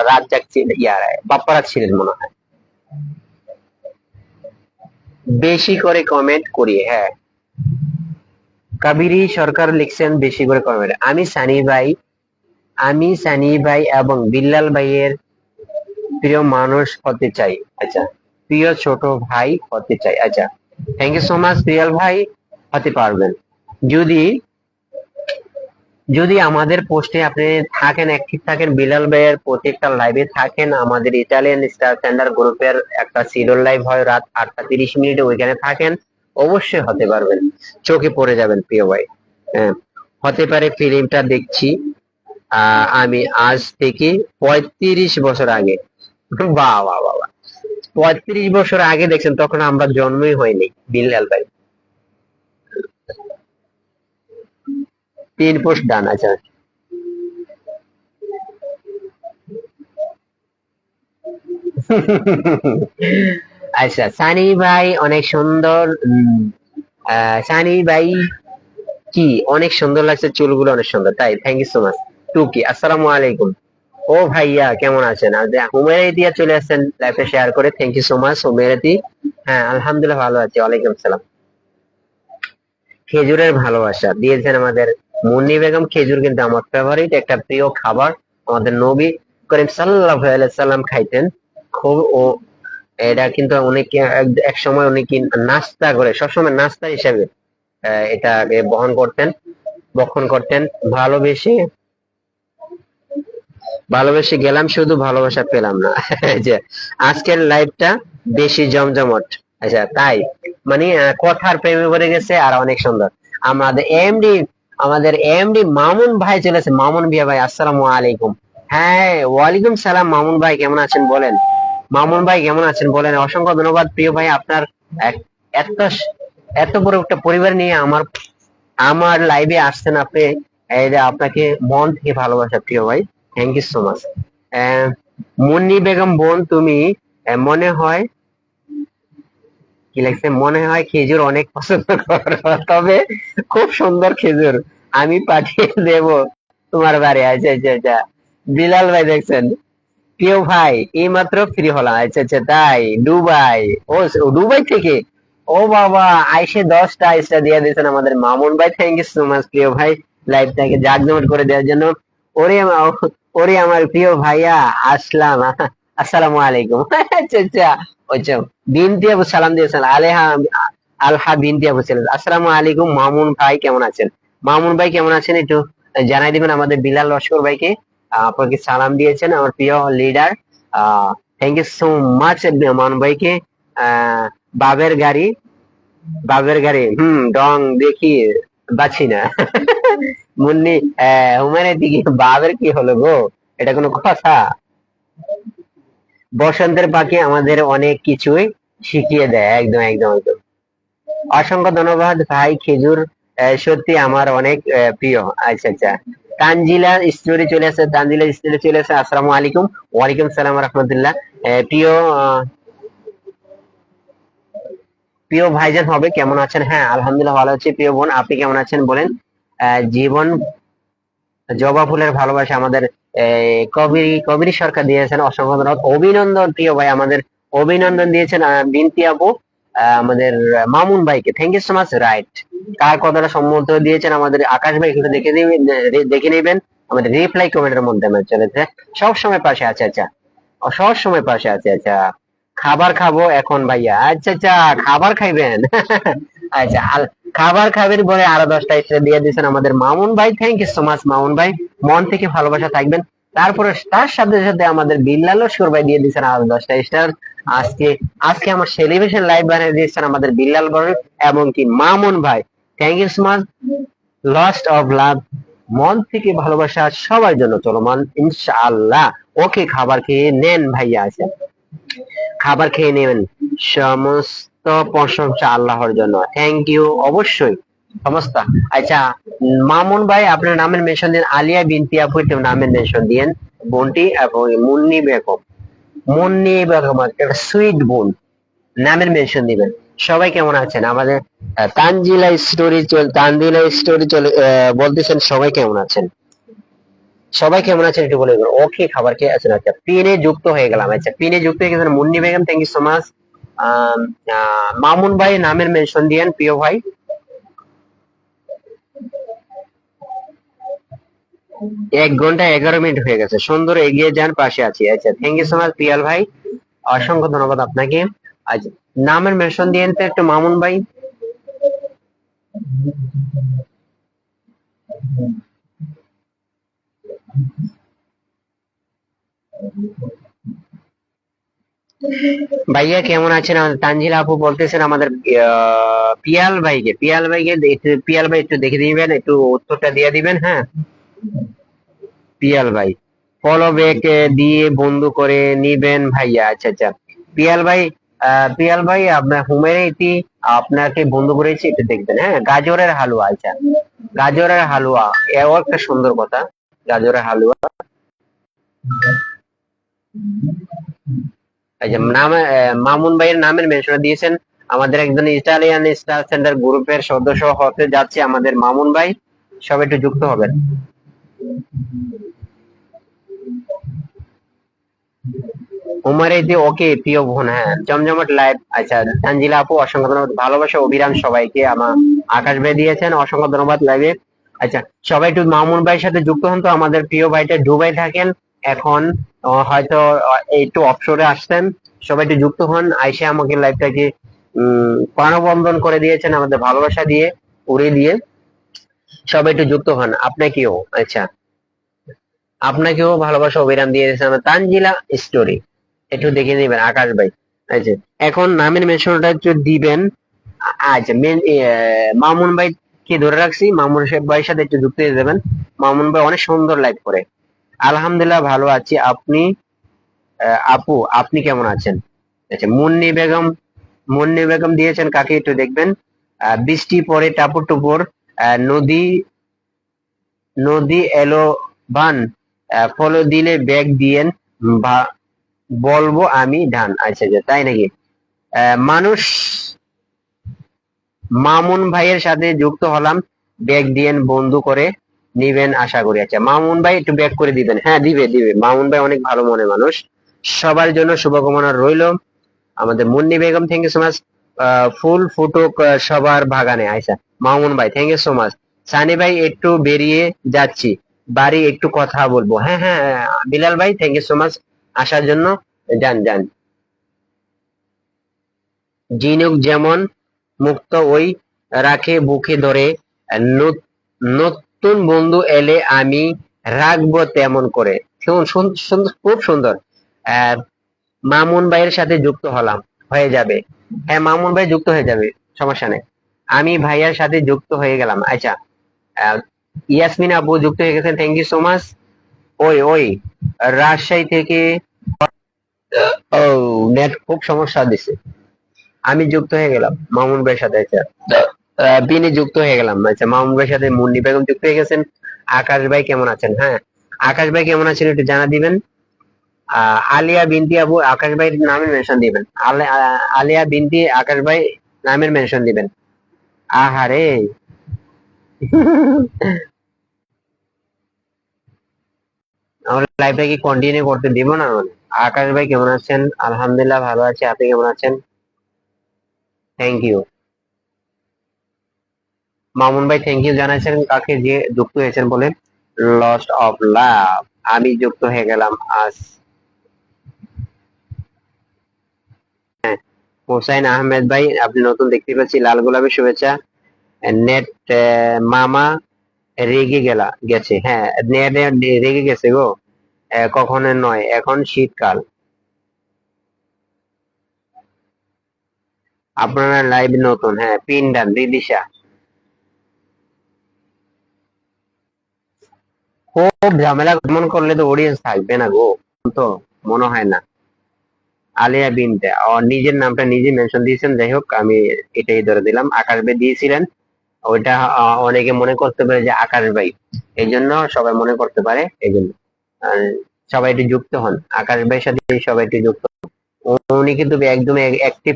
রাজ্জাক ছিলেন, বাপ্পারাজ ছিলেন মনে হয়। বেশি করে কমেন্ট করি, হ্যাঁ। কাবিরি সরকার লিখছেন বেশি করে কমেন্ট। আমি সানি ভাই এবং বিল্লাল ভাইয়ের প্রিয় মানুষ হতে চাই। আচ্ছা, প্রিয় ছোট ভাই হতে চাই। আচ্ছা, থ্যাংক ইউ সো মাচ প্রিয়াল ভাই, হতে পারবেন যদি যদি আমাদের পোস্টে আপনি থাকেন, অ্যাক্টিভ থাকেন, বিলাল ভাইয়ের প্রত্যেকটা লাইভে থাকেন, আমাদের ইটালিয়ান স্টার সেন্টার গ্রুপের একটা সিরিয়াল লাইভ হয় রাত 8টা 30 মিনিটে, ওইখানে থাকেন, অবশ্যই হতে পারবেন, চোখে পড়ে যাবেন প্রিয় ভাই। হ্যাঁ, হতে পারে ফিল্মটা দেখছি আমি আজ থেকে 35 বছর আগে। বাহ বাহ বাহ বাহ। 35 বছর আগে দেখছেন, তখন আমরা জন্মই হয়নি বিল্লাল ভাই। 3 পোস্ট ডান। আচ্ছা আচ্ছা, সানি ভাই অনেক সুন্দর। সানি ভাই কি অনেক সুন্দর লাগছে, চুলগুলো অনেক সুন্দর, তাই? Thank you so much. Tuki, আসসালামু আলাইকুম। ও ভাইয়া কেমন আছেন? আর হুমায়রা দিয়া চলে আসছেন লাইভে শেয়ার করে, thank you so much Humaira di. হ্যাঁ আলহামদুলিল্লাহ ভালো আছি, ওয়ালাইকুম সালাম। খেজুরের ভালোবাসা দিয়েছেন আমাদের মুন্নি বেগম। খেজুর কিন্তু আমার ফেভারিট একটা প্রিয় খাবার। আমাদের নবী করিম সাল্লাল্লাহু আলাইহি সাল্লাম খাইতেন খুব। ও এটা কিন্তু অনেকে এক সময় অনেকে নাস্তা করে, সবসময় নাস্তা হিসেবে এটাকে বহন করতেন। ভালোবেসে ভালোবেসে গেলাম, শুধু ভালোবাসা পেলাম না। যে আজকের লাইভটা বেশি জমজমট। আচ্ছা তাই, মানে কথার প্রেমে পড়ে গেছে, আর অনেক সুন্দর। আমাদের এমডি মামুন ভাই চলেছে, মামুন ভিয়া ভাই, আসসালামু আলাইকুম। হ্যাঁ ওয়ালাইকুম সালাম, মামুন ভাই কেমন আছেন বলেন? মামুন ভাই কেমন আছেন বলেন? অসংখ্য ধন্যবাদ প্রিয় ভাই, আপনার এক- এত এত বড় একটা পরিবার নিয়ে আমার আমার লাইভে আসছেন আপনি। এই যে আপনাকে মন থেকে ভালোবাসা প্রিয় ভাই, thank you so much. Munni Begum বোন, তুমি মনে হয় কি লাগছে, মনে হয় খেজুর অনেক পছন্দ করো, তবে খুব সুন্দর খেজুর, আমি পাঠিয়ে দেব তোমার বাড়ি। আচ্ছা আচ্ছা আচ্ছা। বিলাল ভাই দেখছেন, প্রিয় ভাই এইমাত্র ফ্রি হলাম। আচ্ছা আচ্ছা, তাই? দুবাই? ও ও দুবাই থেকে? ও বাবা, আইসে 10টা স্টার দিয়ে দিয়েছেন আমাদের মামুন ভাই, থ্যাংক ইউ সো মাচ প্রিয় ভাই, লাইভটাকে জাকজমট করে দেওয়ার জন্য। ওরে আমার প্রিয় ভাইয়া আসলাম, আসসালামু আলাইকুম। আচ্ছা আচ্ছা। আচ্ছা, বিনতি আপু সালাম দিয়েছেন, আলেহা আলহা বিনতি আপু ছিলেন, আসসালামু আলাইকুম। মামুন ভাই কেমন আছেন? মামুন ভাই কেমন আছেন একটু জানাই দিবেন আমাদের বিলাল লস্কর ভাইকে। আপনাকে সালাম দিয়েছেন আমার প্রিয় leader. Thank you so much Mamun ভাইকে। আহ বাবের গাড়ি, বাবের গাড়ি, ডং দেখি বাছি না। মুন্নি, হুমায়ুনের দিকে বাবের কি হলো গো? এটা কোনো কথা? বসন্তের পাখি আমাদের অনেক কিছুই শিখিয়ে দেয়, একদম একদম একদম। অসংখ্য ধন্যবাদ ভাই খেজুর, সত্যি আমার অনেক প্রিয়। আচ্ছা আচ্ছা। তানজিলা স্টোরি চলে আসে, তানজিলা স্টোরি চলে আসে, আসসালামু আলাইকুম। ওয়ালাইকুম সালাম রহমতুল্লাহ। প্রিয় প্রিয় ভাইজান হবে, কেমন আছেন? হ্যাঁ আলহামদুলিল্লাহ ভালো আছি প্রিয় বোন, আপনি কেমন আছেন বলেন? জীবন জবা ফুলের ভালোবাসা আমাদের কবির সরকার দিয়েছেন, অসংখ্য ধন্যবাদ। অভিনন্দন প্রিয় ভাই, আমাদের অভিনন্দন দিয়েছেন বিনতি আপু। আমাদের মামুন ভাইকে thank you so much. Right, কার কথাটা সম্মত দিয়েছেন আমাদের আকাশ ভাই একটু দেখে দিবেন, দেখে নেবেন আমাদের রিপ্লাই কমেন্টের মধ্যে আমার চলেছে। সব সময় পাশে আছে, আচ্ছা সব সময় পাশে আছে। আচ্ছা, খাবার খাবো এখন ভাইয়া, আচ্ছা আচ্ছা খাবার খাইবেন আচ্ছা খাবার খাবেন বলে আরো 10টা স্টার দিয়ে দিয়েছেন আমাদের মামুন ভাই, thank you so much Mamun ভাই, মন থেকে ভালোবাসা থাকবেন। তারপরে তার সাথে সাথে আমাদের বিল্লাল লস্কর ভাই দিয়ে দিয়েছেন আরো 10টা স্টার। আজকে আজকে আমার সেলিব্রেশন লাইভ বানিয়ে দিয়েছেন আমাদের বিল্লাল ভাই এবং কি মামুন ভাই, থ্যাংক ইউ সো মাচ। লস্ট অফ লাভ, মন থেকে ভালোবাসা সবার জন্য চলমান ইনশাআল্লাহ। ওকে, খাবার খেয়ে নেন ভাইয়া, আছে খাবার খেয়ে নেবেন, সমস্ত প্রশংসা আল্লাহর জন্য, থ্যাংক ইউ অবশ্যই সমস্ত। আচ্ছা মামুন ভাই আপনার নামের মেনশন দিন, আলিয়া বিনতি আপু একটু নামের মেনশন দিয়েন, বোনটি এবং মুন্নি বেগম, মুন্নি বেগম একটা সুইট বোন, নামের মেনশন দিবেন। সবাই কেমন আছেন আমাদের তানজিলা স্টোরি চলে বলতেছেন সবাই কেমন আছেন, সবাই কেমন আছেন একটু বলে দেবেন। ওকে, খাবার খেয়ে আছেন, আচ্ছা পিনে যুক্ত হয়ে গেলাম, আচ্ছা পিনে যুক্ত হয়ে গেছেন Munni Begum, thank you so much. Mamun ভাই নামের মেনশন দিয়েন প্রিয় ভাই। 1 ঘন্টা 11 মিনিট হয়ে গেছে, সুন্দর এগিয়ে যান, পাশে আছি। আচ্ছা thank you so much Piyal ভাই, অসংখ্য ধন্যবাদ আপনাকে। আচ্ছা নামের মেনশন দিয়েন তো একটু মামুন ভাই। ভাইয়া কেমন আছেন, আমাদের তানজিলা আপু বলতেছেন আমাদের পিয়াল ভাইকে পিয়াল ভাই একটু দেখে দিবেন, একটু উত্তরটা দিয়ে দিবেন, হ্যাঁ পিয়াল ভাই ফলো ব্যাক দিয়ে বন্ধু করে নিবেন ভাইয়া। আচ্ছা আচ্ছা পিয়াল ভাই আপনার হুমের ইতি আপনাকে বন্ধু করেছি, একটু দেখবেন, হ্যাঁ গাজরের হালুয়া, আচ্ছা গাজরের হালুয়া, এও একটা সুন্দর কথা, গাজরের হালুয়া। এই যে নামে মামুন ভাইয়ের নামের মেনশন দিয়েছেন আমাদের একজন ইটালিয়ান স্টার সেন্টার গ্রুপের সদস্য হতে যাচ্ছে আমাদের মামুন ভাই, সবাই একটু যুক্ত হবেন। উমার এই যে ওকে প্রিয় বোন, হ্যাঁ জমজমাট লাইভ, আচ্ছা তানজিলা আপু অসংখ্য ধন্যবাদ, ভালোবাসা অবিরাম সবাইকে, আমার আকাশ ভাই দিয়েছেন অসংখ্য ধন্যবাদ লাইভে। আচ্ছা সবাই একটু মামুন ভাইয়ের সাথে যুক্ত হন তো, আমাদের প্রিয় ভাইটা দুবাই থাকেন এখন, হয়তো একটু অবসরে আসছেন, সবাই একটু যুক্ত হন, আইসে আমাকে লাইভটাকে প্রাণবন্ধন করে দিয়েছেন আমাদের ভালোবাসা দিয়ে, উড়িয়ে দিয়ে, সবাই একটু যুক্ত হন আপনাকেও। আচ্ছা আপনাকেও ভালোবাসা অবিরাম দিয়ে দিয়েছেন আমার তানজিলা স্টোরি, একটু দেখে নেবেন আকাশ ভাই। আচ্ছা এখন নামের মেনশনটা একটু দিবেন। আচ্ছা মামুন ভাই কে ধরে রাখছি, মামুন ভাইয়ের সাথে একটু যুক্ত হয়ে যাবেন। মামুন ভাই অনেক সুন্দর লাইভ করে। আলহামদুলিল্লাহ ভালো আছি, আপনি আপু আপনি কেমন আছেন? আচ্ছা মুন্নি বেগম দিয়েছেন কাকে একটু দেখবেন। বৃষ্টি পরে টাপুর টুপুর, নদী নদী এলো বান, ফলো দিলে ব্যাগ দিয়েন, বা- বলবো আমি ধান, আচ্ছা আচ্ছা তাই নাকি? মানুষ মামুন ভাইয়ের সাথে যুক্ত হলাম, ব্যাগ দিয়েন বন্ধু করে নিবেন আশা করি। আচ্ছা মামুন ভাই একটু ব্যাগ করে দিবেন, হ্যাঁ দিবে দিবে, মামুন ভাই অনেক ভালো মনের মানুষ, সবার জন্য শুভকামনা রইলো। আমাদের Munni Begum thank you so much. ফুল ফুটুক সবার বাগানে, আচ্ছা মামুন ভাই thank you so much. Sunny ভাই একটু বেরিয়ে যাচ্ছি, বাড়ি একটু কথা বলবো, হ্যাঁ হ্যাঁ বিলাল ভাই থ্যাংক ইউ সো মাচ আসার জন্য, যান যান। ঝিনুক যেমন মুক্ত ওই রাখে বুকে ধরে, নতুন বন্ধু এলে আমি রাখবো তেমন করে, খুব সুন্দর। আহ, মামুন ভাইয়ের সাথে যুক্ত হলাম, হয়ে যাবে, হ্যাঁ মামুন ভাই যুক্ত হয়ে যাবে, সমস্যা নেই, আমি ভাইয়ার সাথে যুক্ত হয়ে গেলাম। আচ্ছা আহ, ইয়াসমিন আপু যুক্ত হয়ে গেছেন, থ্যাংক ইউ সো মাচ। ওই ওই রাজশাহী থেকে, ও নেট খুব সমস্যা দিছে, আমি যুক্ত হয়ে গেলাম মামুন ভাইয়ের সাথে। আচ্ছা বিনি যুক্ত হয়ে গেলাম, আচ্ছা মামুন ভাইয়ের সাথে মুন্নি বেগম যুক্ত হয়ে গেছেন। আকাশ ভাই কেমন আছেন, হ্যাঁ আকাশ ভাই কেমন আছেন একটু জানা দিবেন। আলিয়া বিনতি আবু আকাশ ভাই নামের মেনশন দিবেন, আলিয়া বিনতি আকাশ ভাই নামের মেনশন দিবেন। আহারে আমার লাইফটা কি কন্টিনিউ করতে দিব না মানে? আকাশ ভাই কেমন আছেন? আলহামদুলিল্লাহ ভালো আছি, আপনি কেমন আছেন? Thank you. মামুন ভাই থ্যাংক ইউ জানাচ্ছেন কাকে, যে যুক্ত হয়েছেন বলে। লস্ট অফ লাভ, আমি যুক্ত হয়ে গেলাম আজ। হ্যাঁ, হোসাইন আহমেদ ভাই আপনি নতুন দেখতে পাচ্ছি, লাল গোলাপের শুভেচ্ছা। নেট মামা রেগে গেছে, হ্যাঁ নেট রেগে গেছে গো। কখনো নয়, এখন শীতকাল। আপনারা লাইভ নতুন, হ্যাঁ পিন ডান রিদিশা। খুব ঝামেলা, মন করলে তো অডিয়েন্স থাকবে না গো, তো মনে হয় না। আলিয়া বিনতে নিজের নামটা নিজে মেনশন দিয়েছেন, যাই হোক আমি এটাই ধরে দিলাম। আকাশ ভাই দিয়েছিলেন, ওইটা অনেকে মনে করতে পারে যে আকাশ ভাই, এই জন্য সবাই মনে করতে পারে, এই জন্য সবাই একটু যুক্ত হন, আকাশ ভাইয়ের সাথে সবাই একটু যুক্ত হন। উনি কিন্তু একদম অ্যাক্টিভ,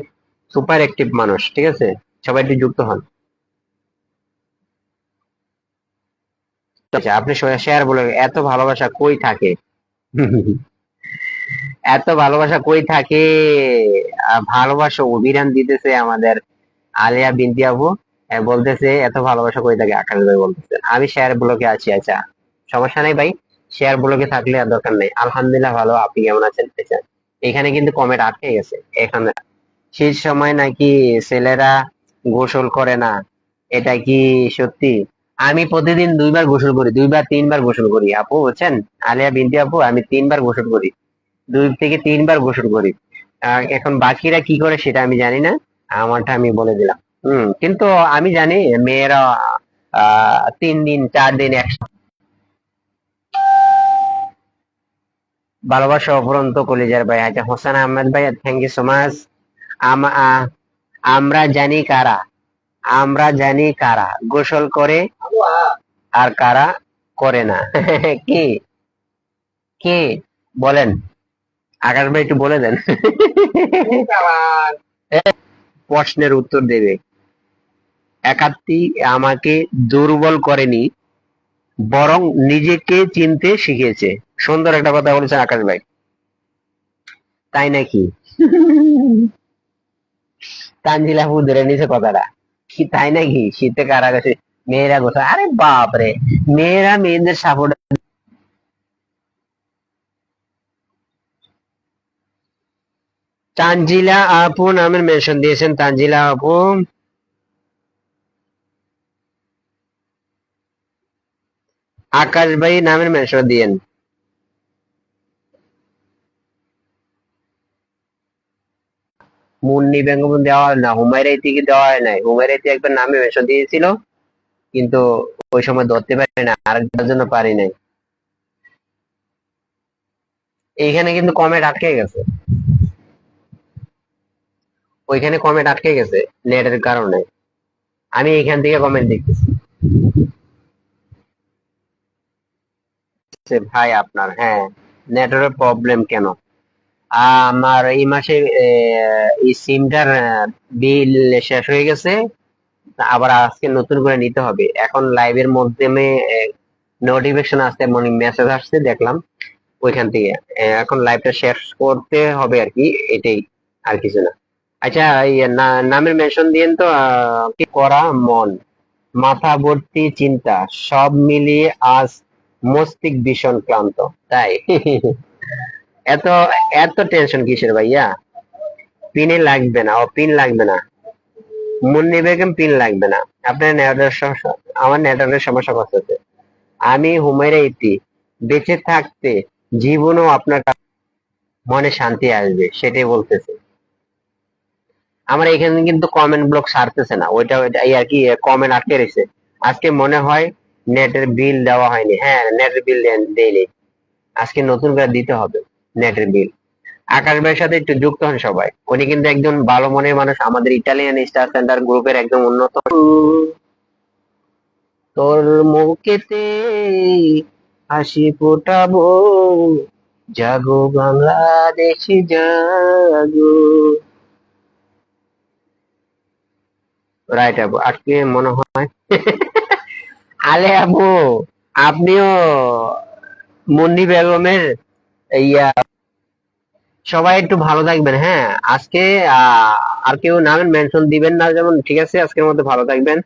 সুপার অ্যাক্টিভ মানুষ, ঠিক আছে, সবাই একটু যুক্ত হন। আচ্ছা, আপনি শেয়ার বলে, এত ভালোবাসা কই থাকে? এত ভালোবাসা কই থাকে? ভালোবাসা অভিরান দিতেছে আমাদের আলিয়া বিনতি আপু। বলতেছে এত ভালোবাসা কই থাকে, আকাশ ভাই বলতেছে আমি শেয়ার ব্লকে আছি। আচ্ছা, সমস্যা নেই ভাই, শেয়ার ব্লকে থাকলে আর দরকার নেই। আলহামদুলিল্লাহ ভালো, আপনি কেমন আছেন? আচ্ছা, এখানে কিন্তু কমেন্ট আটকে গেছে এখানে। শীত সময় নাকি ছেলেরা গোসল করে না, এটা কি সত্যি? আমি প্রতিদিন 2 বার গোসল করি, 2 বার 3 বার গোসল করি আপু, বুঝছেন? আলিয়া বিনতি আপু, আমি 3 বার গোসল করি, 2 থেকে 3 বার গোসল করি। এখন বাকিরা কি করে সেটা আমি জানি না, আমারটা আমি বলে দিলাম। কিন্তু আমি জানি মেয়েরা 3 দিন 4 দিন ভালোবাসা অফুরন্ত কলিজার ভাই। আচ্ছা, হোসেন আহমেদ ভাই থ্যাংক ইউ সো মাচ। আমরা জানি কারা, আমরা জানি কারা গোসল করে আর কারা করে না। কি, কে বলেন? আকাশ ভাই একটু বলে দেন। প্রশ্নের উত্তর দেবে। একাত্তি আমাকে দুর্বল করেনি, বরং নিজেকে চিনতে শিখেছে। সুন্দর একটা কথা বলেছেন আকাশ ভাই, তাই নাকি? তানজিলা আপু ধরে নিছে কথাটা, কি তাই নাকি? শীতে কারা গেছে, মেয়েরা গোসা, আরে বাপ রে, মেয়েরা মেয়েদের সাপোর্ট। তানজিলা আপু নামের মেনশন দিয়েছেন, তানজিলা আপু। আকাশ ভাই নামের মেনশন দিয়েন। মুন্নি বেগম দেওয়া হয় না, হুমায়রা ইতিকে দেওয়া হয় নাই। হুমায়রা ইতি একবার নামে মেনশন দিয়েছিল, কিন্তু ওই সময় ধরতে পারি না, আরেকটার জন্য পারি নাই। এইখানে কিন্তু কমেন্ট আটকে গেছে, ওইখানে কমেন্ট আটকে গেছে নেটের কারণে। আমি এখান থেকে কমেন্ট দেখতেছি। ভাই আপনার, হ্যাঁ নেটওয়ার্কের প্রবলেম কেন? আমার এই মাসে এই সিমটার বিল শেষ হয়ে গেছে, আবার আজকে নতুন করে নিতে হবে। এখন লাইভের মাধ্যমে নোটিফিকেশন আসছে, মানে মেসেজ আসছে দেখলাম ওইখান থেকে। এখন লাইভটা শেষ করতে হবে আর কি, এটাই, আর কিছু না। আচ্ছা, এই নামের মেনশন দিয়েন তো। কি করা মন, মাথা ভর্তি চিন্তা, সব মিলিয়ে আজ মস্তিষ্ক ভীষণ ক্লান্ত, তাই? এত এত টেনশন কিসের ভাইয়া? পিনে লাগবে না, ও পিন লাগবে না। মুন্নি বেগম পিন লাগবে না। আপনার নেটওয়ার্কের সমস্যা, আমার নেটওয়ার্কের সমস্যা করতেছে। আমি হুমায়রা ইতি, বেঁচে থাকতে জীবনও আপনার মনে শান্তি আসবে, সেটাই বলতেছে। আমার এখানে কিন্তু কমেন্ট ব্লক সারতেছে না, ওইটা ওইটা এই আর কি, কমেন্ট আটকে রয়েছে। আজকে মনে হয় নেটের বিল দেওয়া হয়নি, হ্যাঁ নেটের বিল দেয়নি, আজকে নতুন করে দিতে হবে নেটের বিল। আকাশ ভাইয়ের সাথে একটু যুক্ত হন সবাই, উনি কিন্তু একজন ভালো মনের মানুষ, আমাদের ইটালিয়ান স্টার সেন্টার গ্রুপের একদম উন্নত। তোর মুখেতে হাসি ফোটাবো, জাগো বাংলাদেশি জাগো। রাইট আপু, আজকে মনে হয়। আলে আপু, আপনিও মুন্নি বেগমের ইয়া, সবাই একটু ভালো থাকবেন, হ্যাঁ। আজকে আর কেউ নামের মেনশন দিবেন না যেমন, ঠিক আছে? আজকের মধ্যে ভালো থাকবেন।